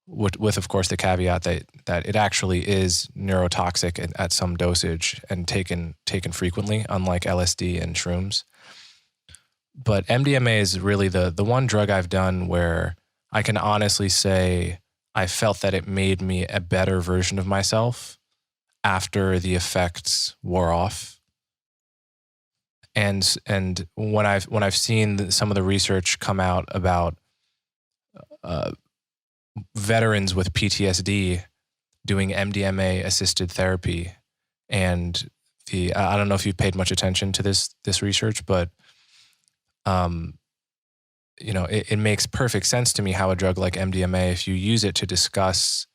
with of course the caveat that it actually is neurotoxic at some dosage and taken frequently, unlike LSD and shrooms. But MDMA is really the one drug I've done where I can honestly say I felt that it made me a better version of myself after the effects wore off. And when I've seen some of the research come out about veterans with PTSD doing MDMA assisted therapy, and I don't know if you've paid much attention to this research, but it makes perfect sense to me how a drug like MDMA, if you use it to discuss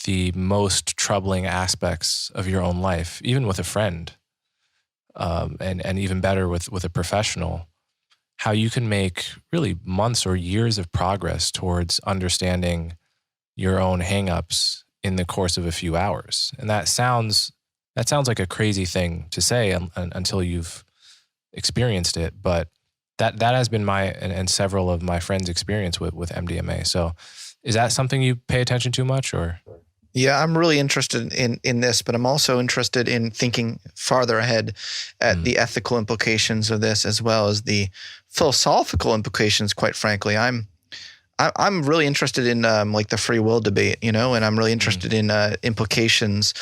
the most troubling aspects of your own life, even with a friend, and even better with a professional, how you can make really months or years of progress towards understanding your own hangups in the course of a few hours. And that sounds like a crazy thing to say until you've experienced it, but that has been my and several of my friends' experience with MDMA. So is that something you pay attention to much, or? Yeah, I'm really interested in this, but I'm also interested in thinking farther ahead at the ethical implications of this, as well as the philosophical implications. Quite frankly, I'm really interested in like the free will debate, and I'm really interested in implications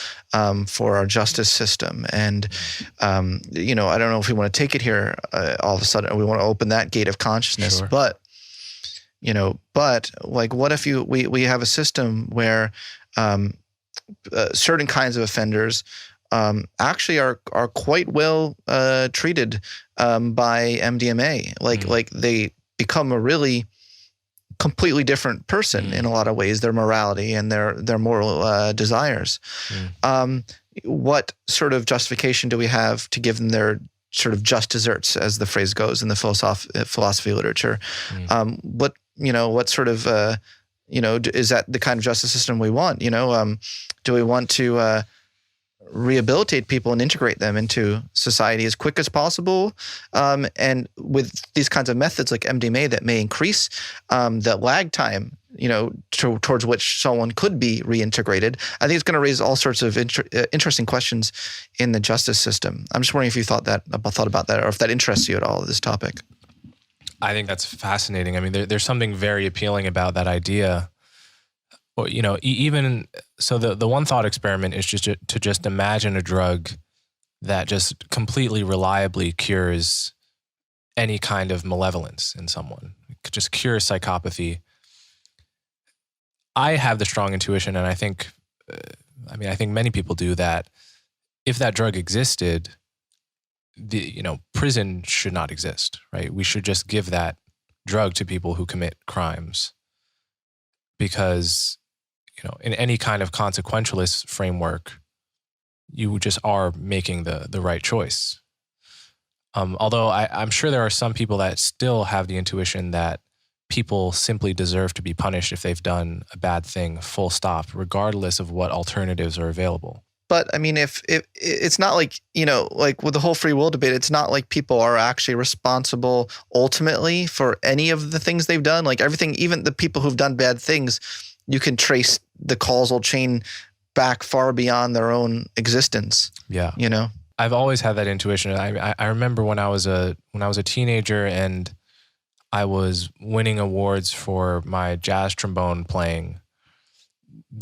for our justice system. And I don't know if we want to take it here all of a sudden, or we want to open that gate of consciousness, Sure. but like, what if we have a system where certain kinds of offenders actually are quite well treated by MDMA. Like they become a really completely different person in a lot of ways, their morality and their moral desires. What sort of justification do we have to give them their sort of just desserts, as the phrase goes in the philosophy literature? What sort of is that the kind of justice system we want? Do we want to rehabilitate people and integrate them into society as quick as possible? And with these kinds of methods like MDMA that may increase the lag time, towards which someone could be reintegrated, I think it's going to raise all sorts of interesting questions in the justice system. I'm just wondering if you thought about that, or if that interests you at all, this topic. I think that's fascinating. I mean, there's something very appealing about that idea. Well, even so, the one thought experiment is just to just imagine a drug that just completely reliably cures any kind of malevolence in someone. It could just cure psychopathy. I have the strong intuition, and I think many people do, that if that drug existed, prison should not exist, right? We should just give that drug to people who commit crimes, because, in any kind of consequentialist framework, you just are making the right choice. Although I'm sure there are some people that still have the intuition that people simply deserve to be punished if they've done a bad thing, full stop, regardless of what alternatives are available. But I mean, if it's not like, like with the whole free will debate, it's not like people are actually responsible ultimately for any of the things they've done. Like everything, even the people who've done bad things, you can trace the causal chain back far beyond their own existence. Yeah. I've always had that intuition. I remember when I was a teenager and I was winning awards for my jazz trombone playing.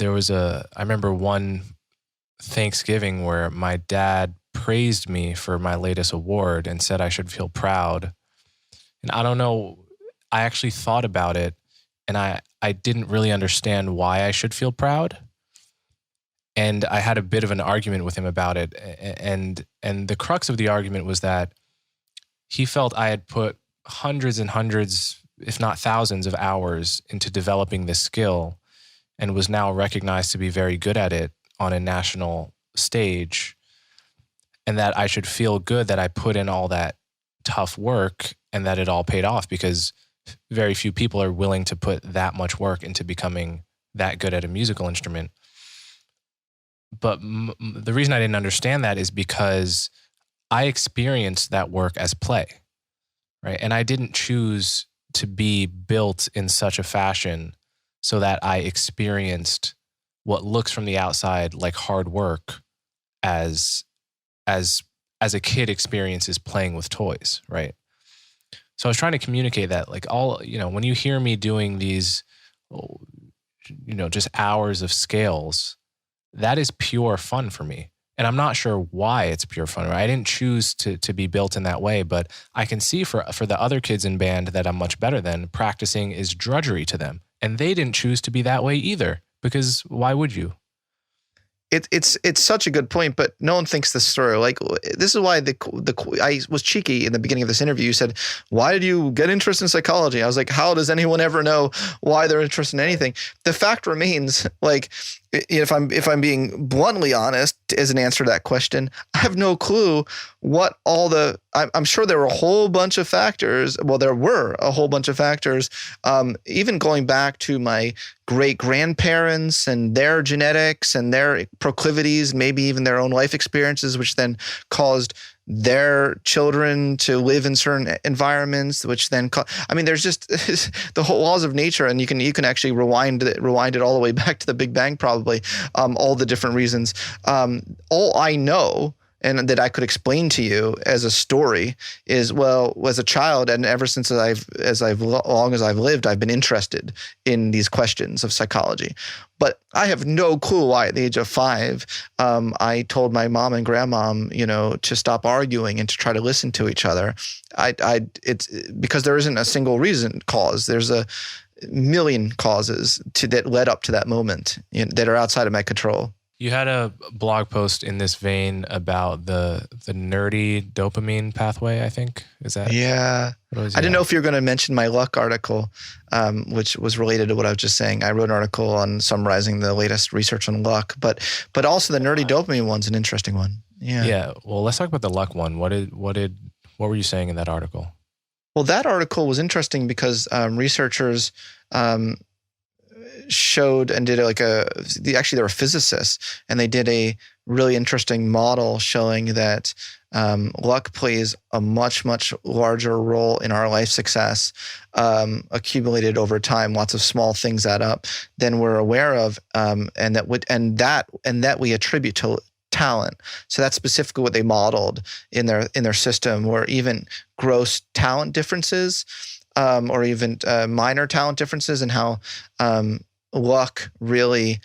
I remember one Thanksgiving where my dad praised me for my latest award and said I should feel proud. And I don't know, I actually thought about it, and I didn't really understand why I should feel proud. And I had a bit of an argument with him about it. And the crux of the argument was that he felt I had put hundreds and hundreds, if not thousands of hours into developing this skill, and was now recognized to be very good at it on a national stage, and that I should feel good that I put in all that tough work and that it all paid off, because very few people are willing to put that much work into becoming that good at a musical instrument. But the reason I didn't understand that is because I experienced that work as play. right? And I didn't choose to be built in such a fashion so that I experienced what looks from the outside like hard work as as a kid experiences playing with toys, right? So I was trying to communicate that, like, all, when you hear me doing these, just hours of scales, that is pure fun for me. And I'm not sure why it's pure fun. Right? I didn't choose to be built in that way, but I can see for the other kids in band that I'm much better than, practicing is drudgery to them. And they didn't choose to be that way either, because why would you? It's such a good point, but no one thinks this through. Like, this is why I was cheeky in the beginning of this interview. You said, "Why did you get interested in psychology?" I was like, "How does anyone ever know why they're interested in anything?" The fact remains, like, if I'm being bluntly honest, as an answer to that question, I have no clue what all the. I'm sure there were a whole bunch of factors. Well, there were a whole bunch of factors, even going back to my great-grandparents and their genetics and their proclivities, maybe even their own life experiences, which then caused their children to live in certain environments, which then there's just the whole laws of nature, and you can actually rewind it all the way back to the Big Bang, probably, all the different reasons. All I know, and that I could explain to you as a story, is, well, as a child, and ever since long as I've lived, I've been interested in these questions of psychology. But I have no clue why at the age of 5, I told my mom and grandmom, to stop arguing and to try to listen to each other. It's because there isn't a single cause. There's a million causes that led up to that moment, that are outside of my control. You had a blog post in this vein about the nerdy dopamine pathway, I think. Is that? Yeah. I didn't know if you were going to mention my luck article, which was related to what I was just saying. I wrote an article on summarizing the latest research on luck, but also the nerdy dopamine one's an interesting one. Yeah. Yeah. Well, let's talk about the luck one. What were you saying in that article? Well, that article was interesting because researchers showed and did actually they were physicists, and they did a really interesting model showing that luck plays a much, much larger role in our life success, accumulated over time. Lots of small things add up than we're aware of, and that we attribute to talent. So that's specifically what they modeled in their system, where even gross talent differences, or even minor talent differences, and how luck really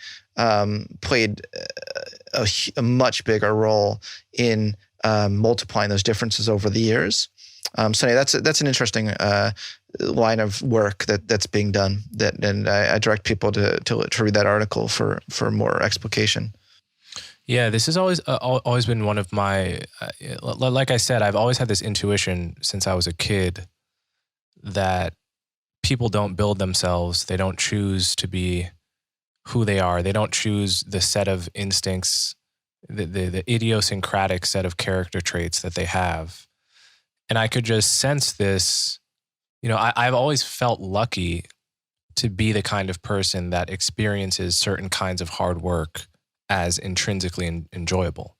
played a much bigger role in multiplying those differences over the years. So anyway, that's an interesting line of work that's being done. And I direct people to read that article for more explication. Yeah, this has always been one of my, like I said, I've always had this intuition since I was a kid that people don't build themselves. They don't choose to be who they are. They don't choose the set of instincts, the idiosyncratic set of character traits that they have. And I could just sense this, I've always felt lucky to be the kind of person that experiences certain kinds of hard work as intrinsically enjoyable,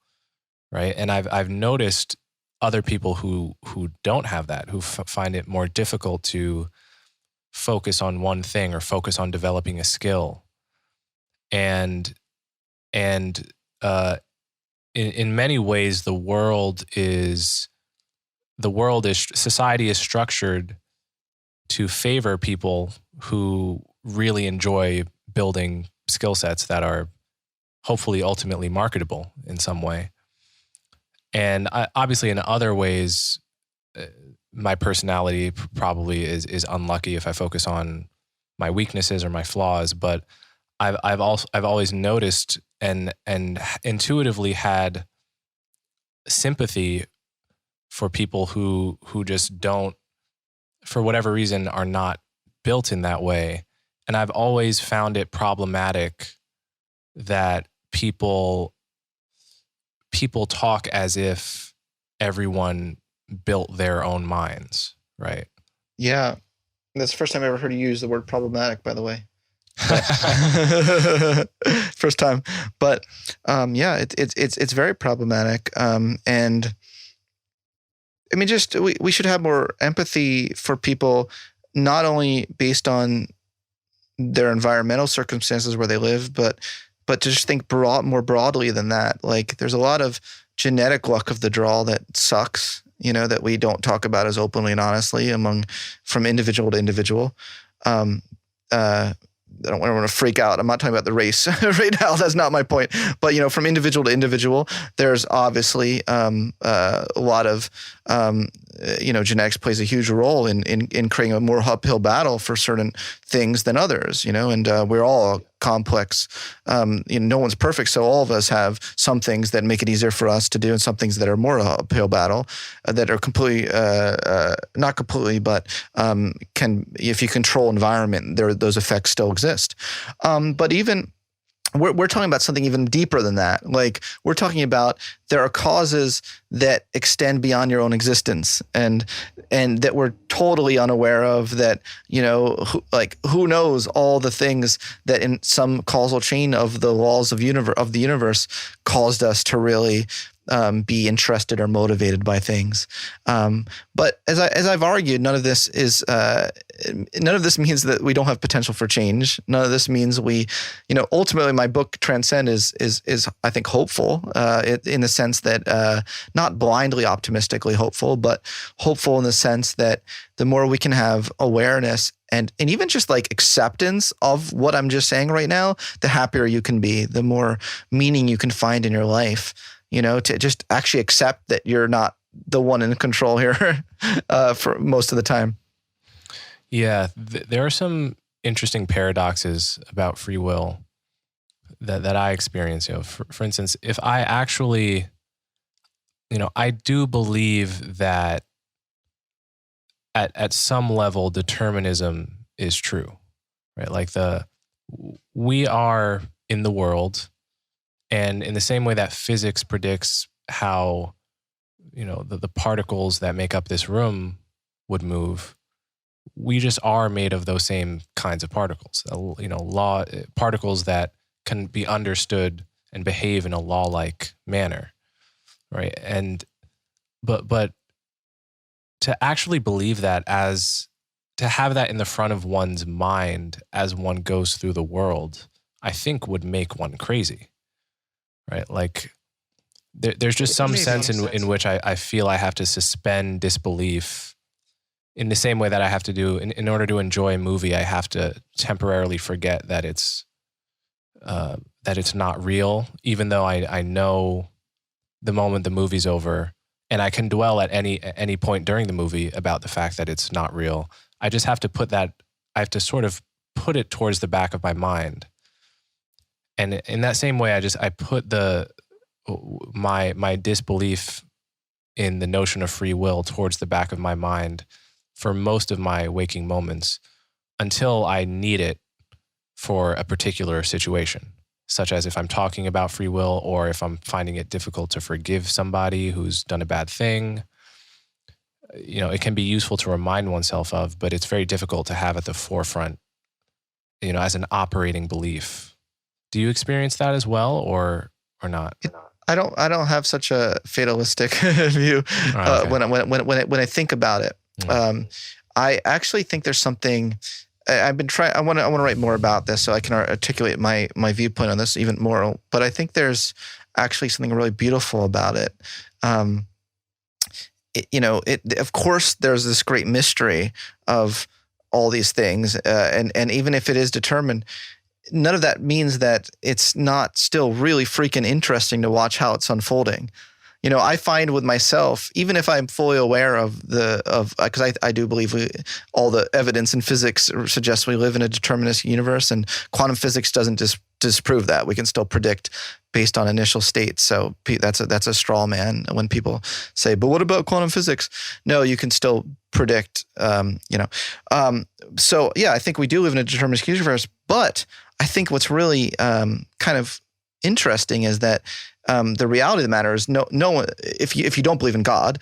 right? And I've noticed other people who don't have that, who find it more difficult to focus on one thing or focus on developing a skill. And in many ways, society is structured to favor people who really enjoy building skill sets that are hopefully ultimately marketable in some way. And obviously in other ways, my personality probably is unlucky if I focus on my weaknesses or my flaws. But I've always noticed and intuitively had sympathy for people who just don't, for whatever reason, are not built in that way. And I've always found it problematic that people talk as if everyone built their own minds, right? Yeah. That's the first time I ever heard you use the word problematic, by the way. First time. But yeah, it's very problematic. And I mean, just we should have more empathy for people, not only based on their environmental circumstances where they live, but to just think more broadly than that. Like, there's a lot of genetic luck of the draw that sucks, that we don't talk about as openly and honestly from individual to individual. I don't want to freak out. I'm not talking about the race right now. That's not my point. But, from individual to individual, there's obviously a lot of, genetics plays a huge role in creating a more uphill battle for certain things than others, and we're all complex. No one's perfect. So all of us have some things that make it easier for us to do and some things that are more uphill battle that are completely, not completely, but if you control environment, those effects still exist. But even we're talking about something even deeper than that. Like, we're talking about there are causes that extend beyond your own existence and that we're totally unaware of, that, who knows all the things that in some causal chain of the laws of the universe caused us to really be interested or motivated by things. But as I've argued, none of this means that we don't have potential for change. None of this means ultimately my book Transcend is I think hopeful, in the sense that not blindly optimistically hopeful, but hopeful in the sense that the more we can have awareness and even just like acceptance of what I'm just saying right now, the happier you can be, the more meaning you can find in your life. To just actually accept that you're not the one in control here for most of the time. Yeah, there are some interesting paradoxes about free will that I experience. For instance, if I actually, I do believe that at some level determinism is true, right? Like we are in the world. And in the same way that physics predicts how, the particles that make up this room would move, we just are made of those same kinds of particles. Particles that can be understood and behave in a law-like manner, right? And but to actually believe that, to have that in the front of one's mind as one goes through the world, I think would make one crazy. Right, like there's just some sense in which I feel I have to suspend disbelief in the same way that I have to do in order to enjoy a movie. I have to temporarily forget that it's not real, even though I know the moment the movie's over, and I can dwell at any point during the movie about the fact that it's not real. I just have to I have to sort of put it towards the back of my mind. And in that same way, I put my disbelief in the notion of free will towards the back of my mind for most of my waking moments until I need it for a particular situation, such as if I'm talking about free will or if I'm finding it difficult to forgive somebody who's done a bad thing. It can be useful to remind oneself of, but it's very difficult to have at the forefront, as an operating belief. Do you experience that as well, or not? I don't have such a fatalistic view when I think about it. I actually think there's something. I've been trying. I want to write more about this so I can articulate my viewpoint on this even more. But I think there's actually something really beautiful about it. Of course, there's this great mystery of all these things, and even if it is determined, none of that means that it's not still really freaking interesting to watch how it's unfolding. I find with myself, even if I'm fully aware because I do believe all the evidence in physics suggests we live in a deterministic universe, and quantum physics doesn't disprove that. We can still predict based on initial states. So that's a straw man when people say, but what about quantum physics? No, you can still predict, So yeah, I think we do live in a deterministic universe, but I think what's really kind of interesting is that the reality of the matter is no one, if you don't believe in God,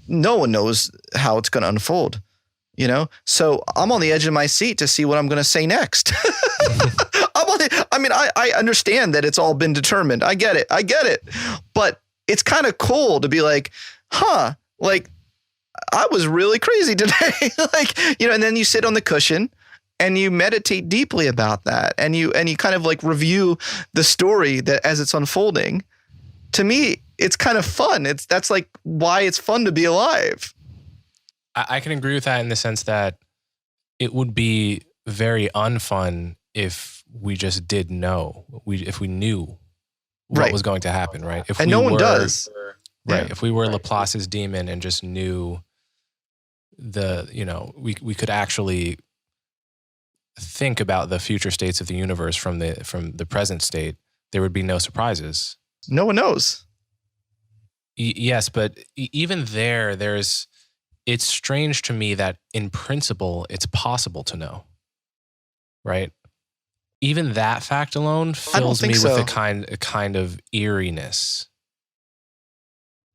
no one knows how it's going to unfold. So I'm on the edge of my seat to see what I'm going to say next. I understand that it's all been determined. I get it. But it's kind of cool to be like, I was really crazy today. Like, and then you sit on the cushion and you meditate deeply about that. And you kind of like review the story that as it's unfolding. To me, it's kind of fun. That's like why it's fun to be alive. I can agree with that in the sense that it would be very unfun if we just did know, if we knew what was going to happen, right? And no one does. Right. Yeah. If we were Laplace's demon and just knew we could actually think about the future states of the universe from the present state, there would be no surprises. No one knows. Yes, but even it's strange to me that in principle, it's possible to know, right? Even that fact alone fills me with a kind of eeriness.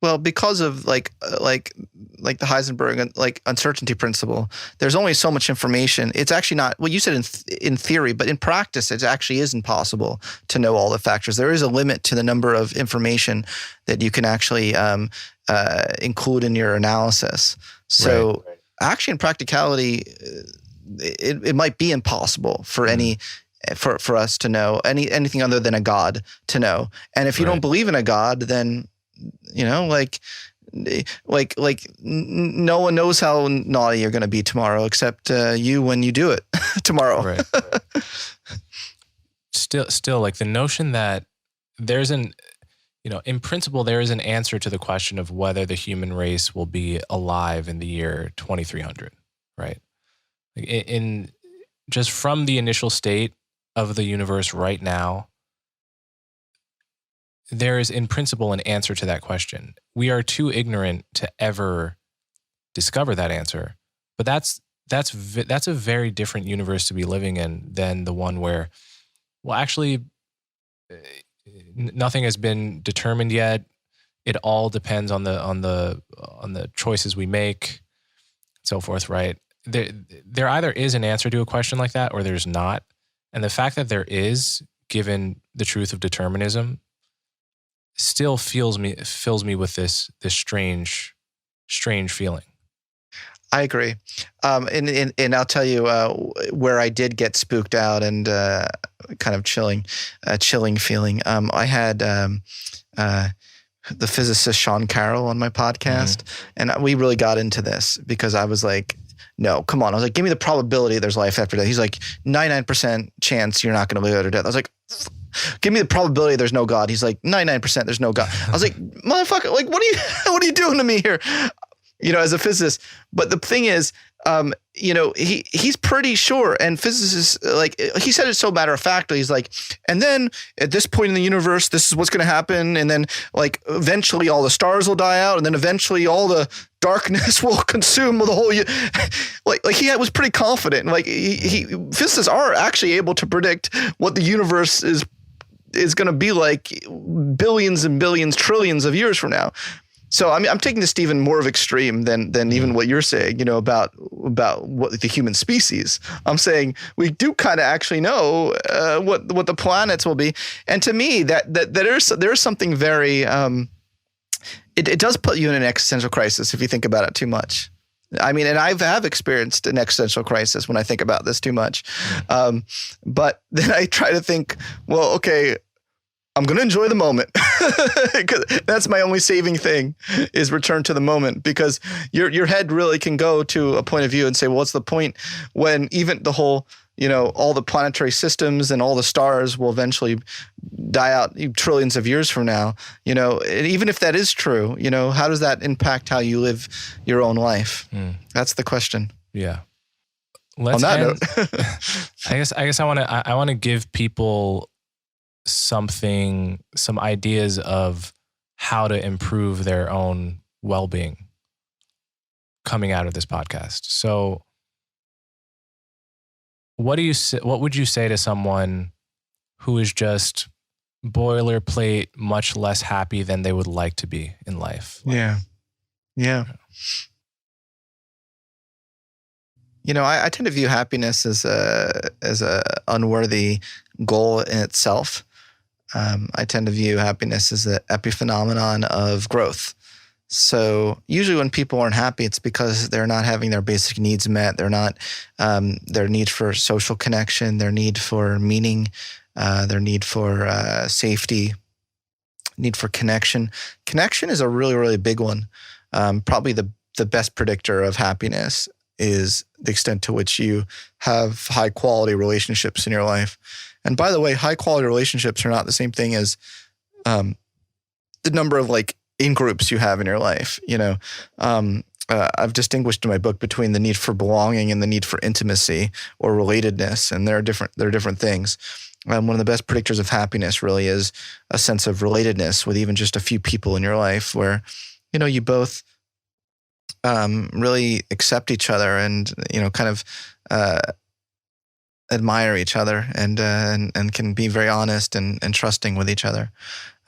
Well, because of like the Heisenberg and like uncertainty principle, there's only so much information. It's actually not, well, you said in theory, but in practice, it actually is impossible to know all the factors. There is a limit to the number of information that you can actually include in your analysis. So actually in practicality, it might be impossible for for us to know anything other than a God to know. And if you don't believe in a God, then like no one knows how naughty you're going to be tomorrow except you when you do it tomorrow. Right. Still, like the notion that there's in principle, there is an answer to the question of whether the human race will be alive in the year 2300, right? In just from the initial state of the universe right now, there is in principle an answer to that question. We are too ignorant to ever discover that answer, but that's a very different universe to be living in than the one where, well, actually, nothing has been determined yet. It all depends on the choices we make, so forth. Right? There either is an answer to a question like that, or there's not. And the fact that there is, given the truth of determinism, still fills me with this strange feeling. I agree. And I'll tell you where I did get spooked out and kind of chilling feeling. I had the physicist Sean Carroll on my podcast, and we really got into this because I was like, no, come on. I was like, give me the probability there's life after death. He's like, 99% chance you're not going to live after death. I was like, give me the probability there's no God. He's like, 99% there's no God. I was like, motherfucker, like, what are you doing to me here? As a physicist. But the thing is, he's pretty sure. And physicists, like, he said it so matter of factly. He's like, and then at this point in the universe, this is what's going to happen. And then like eventually all the stars will die out. And then eventually all the darkness will consume the whole, like he was pretty confident. Like physicists are actually able to predict what the universe is going to be like billions and billions, trillions of years from now. So I'm taking this to even more of extreme than even what you're saying, about what the human species. I'm saying we do kind of actually know what the planets will be, and to me that there is something very it does put you in an existential crisis if you think about it too much. I mean, and I have experienced an existential crisis when I think about this too much, but then I try to think, well, okay, I'm going to enjoy the moment because that's my only saving thing is return to the moment, because your head really can go to a point of view and say, well, what's the point when even the whole, all the planetary systems and all the stars will eventually die out trillions of years from now, and even if that is true, how does that impact how you live your own life? That's the question. Yeah. On that note, I guess I want to give people some ideas of how to improve their own well-being coming out of this podcast. So what would you say to someone who is just boilerplate, much less happy than they would like to be in life? Yeah. I tend to view happiness as a unworthy goal in itself. I tend to view happiness as an epiphenomenon of growth. So usually when people aren't happy, it's because they're not having their basic needs met. They're not, their need for social connection, their need for meaning, their need for safety, need for connection. Connection is a really, really big one. Probably the best predictor of happiness is the extent to which you have high quality relationships in your life. And by the way, high quality relationships are not the same thing as the number of like in-groups you have in your life. I've distinguished in my book between the need for belonging and the need for intimacy or relatedness, and they're different things. One of the best predictors of happiness really is a sense of relatedness with even just a few people in your life, where you both really accept each other and kind of admire each other and can be very honest and trusting with each other.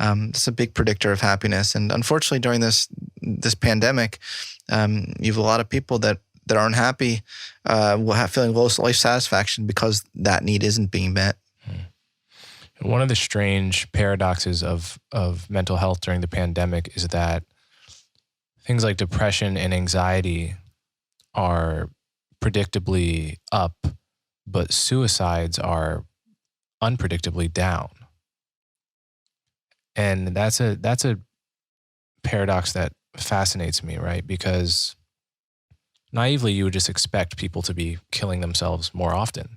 It's a big predictor of happiness. And unfortunately, during this pandemic, you have a lot of people that aren't happy, will have feeling low life satisfaction because that need isn't being met. One of the strange paradoxes of mental health during the pandemic is that things like depression and anxiety are predictably up, but suicides are unpredictably down. And that's a paradox that fascinates me, right? Because naively, you would just expect people to be killing themselves more often.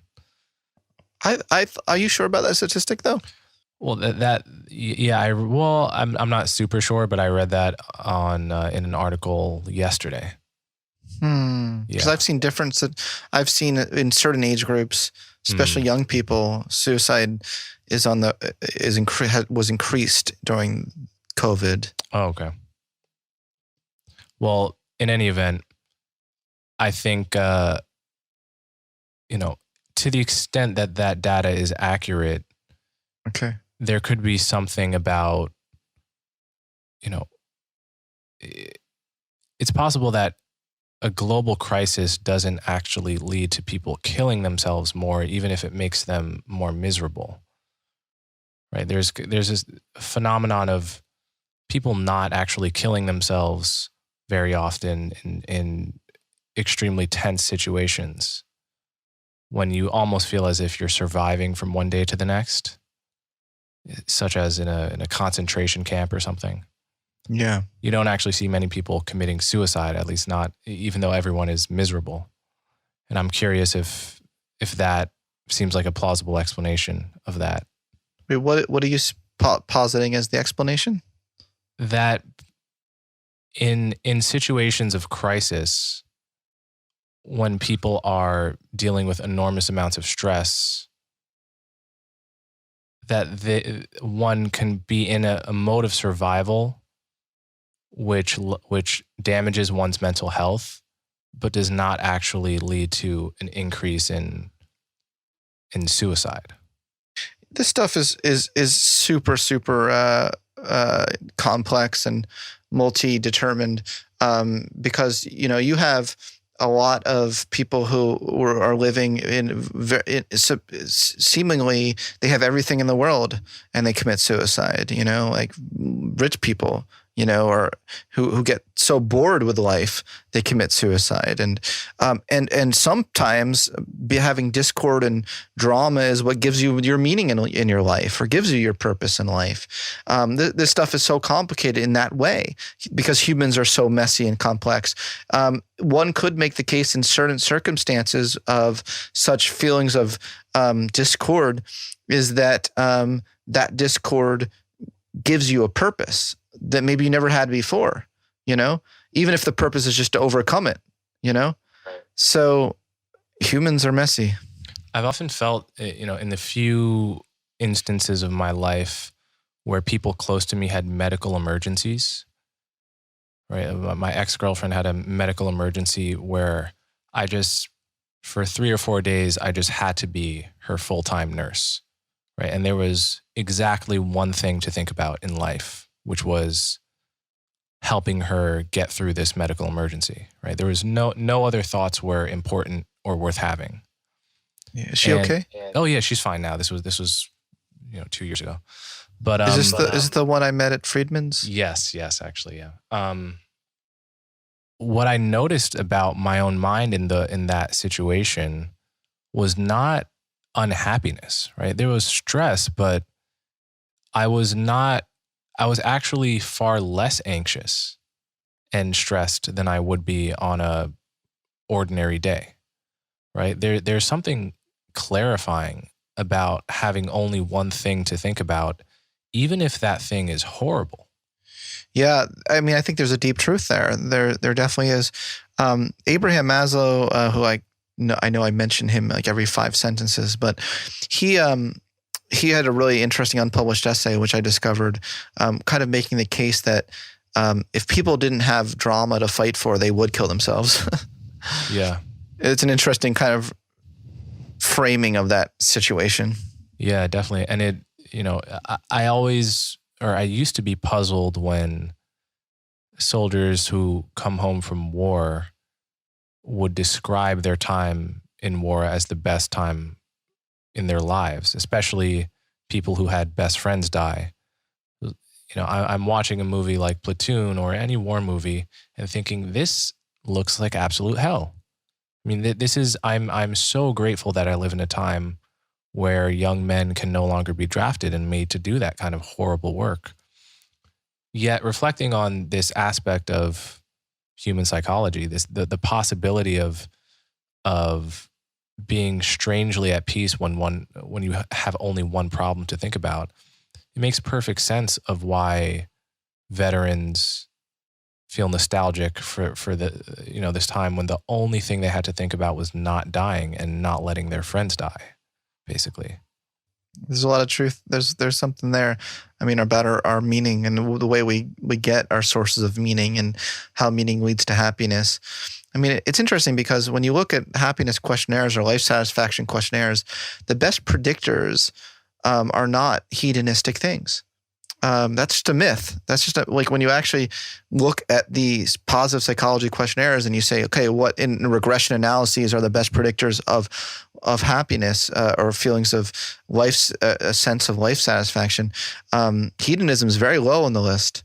Are you sure about that statistic though? Well, I'm not super sure, but I read that on in an article yesterday. Because I've seen I've seen in certain age groups, especially young people, suicide was increased during COVID. Oh, okay. Well, in any event, I think to the extent that data is accurate, okay, there could be something about, it's possible that a global crisis doesn't actually lead to people killing themselves more, even if it makes them more miserable. Right? There's this phenomenon of people not actually killing themselves very often in extremely tense situations, when you almost feel as if you're surviving from one day to the next, such as in a concentration camp or something. Yeah. You don't actually see many people committing suicide, at least not, even though everyone is miserable. And I'm curious if that seems like a plausible explanation of that. Wait, what are you positing as the explanation? That in situations of crisis, when people are dealing with enormous amounts of stress, that one can be in a mode of survival which damages one's mental health, but does not actually lead to an increase in suicide. This stuff is super complex and multi-determined, because you have a lot of people who are living seemingly they have everything in the world and they commit suicide. Like rich people, or who get so bored with life they commit suicide, and sometimes having discord and drama is what gives you your meaning in your life, or gives you your purpose in life. This stuff is so complicated in that way because humans are so messy and complex. One could make the case in certain circumstances of such feelings of discord is that that discord gives you a purpose that maybe you never had before, even if the purpose is just to overcome it, So humans are messy. I've often felt, in the few instances of my life where people close to me had medical emergencies, right? My ex-girlfriend had a medical emergency where for 3 or 4 days, I just had to be her full-time nurse, right? And there was exactly one thing to think about in life, which was helping her get through this medical emergency, right? There was no other thoughts were important or worth having. Yeah, is she okay? Oh yeah, she's fine now. This was 2 years ago. But is this the one I met at Friedman's? Yes, actually, yeah. what I noticed about my own mind in that situation was not unhappiness, right? There was stress, but I was actually far less anxious and stressed than I would be on a ordinary day, right? There's something clarifying about having only one thing to think about, even if that thing is horrible. Yeah, I mean, I think there's a deep truth there. There definitely is. Abraham Maslow, who I know I mention him like every 5 sentences, but he had a really interesting unpublished essay, which I discovered, kind of making the case that if people didn't have drama to fight for, they would kill themselves. Yeah. It's an interesting kind of framing of that situation. Yeah, definitely. And I used to be puzzled when soldiers who come home from war would describe their time in war as the best time in their lives, especially people who had best friends die. I'm watching a movie like Platoon or any war movie and thinking, this looks like absolute hell. I mean, I'm so grateful that I live in a time where young men can no longer be drafted and made to do that kind of horrible work. Yet reflecting on this aspect of human psychology, the possibility of being strangely at peace when you have only one problem to think about, it makes perfect sense of why veterans feel nostalgic for this time when the only thing they had to think about was not dying and not letting their friends die, basically. There's a lot of truth. There's something there. I mean, about our meaning and the way we get our sources of meaning and how meaning leads to happiness. I mean, it's interesting because when you look at happiness questionnaires or life satisfaction questionnaires, the best predictors are not hedonistic things. That's just a myth. That's just like when you actually look at these positive psychology questionnaires and you say, okay, what in regression analyses are the best predictors of happiness or feelings of life's a sense of life satisfaction? Hedonism is very low on the list.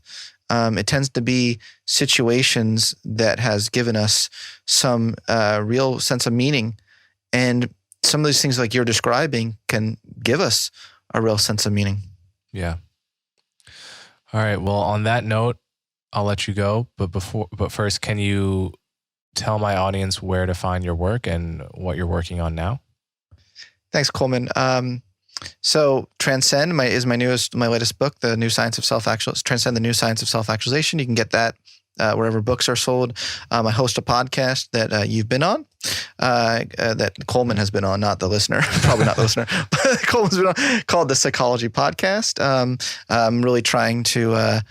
It tends to be situations that has given us some real sense of meaning, and some of these things like you're describing can give us a real sense of meaning. Yeah. All right. Well, on that note, I'll let you go. But first, can you tell my audience where to find your work and what you're working on now? Thanks, Coleman. So Transcend is my latest book, the new Science of Self-Actualization. Transcend, the new Science of Self-Actualization. You can get that wherever books are sold. I host a podcast that you've been on, that Coleman has been on, not the listener, probably not the listener, but Coleman's been on, called the Psychology Podcast. I'm really trying to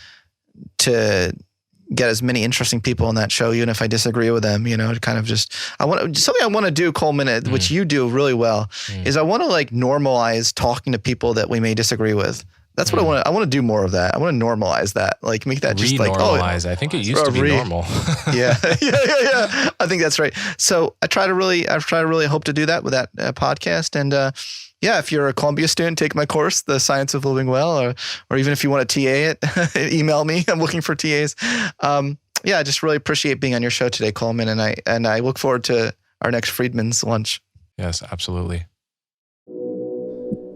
get as many interesting people on that show, even if I disagree with them, to kind of just, something I want to do, Coleman, which you do really well, is I want to like normalize talking to people that we may disagree with. That's what I want to. I want to do more of that. I want to normalize that, like make that just like normalize. I think it used to be normal. Yeah. I think that's right. So I try to really hope to do that with that podcast. And if you're a Columbia student, take my course, The Science of Living Well, or even if you want to TA it, email me. I'm looking for TAs. I just really appreciate being on your show today, Coleman, and I look forward to our next Friedman's lunch. Yes, absolutely.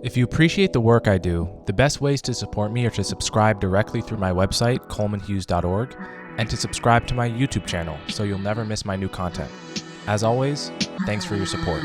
If you appreciate the work I do, the best ways to support me are to subscribe directly through my website, colemanhughes.org, and to subscribe to my YouTube channel so you'll never miss my new content. As always, thanks for your support.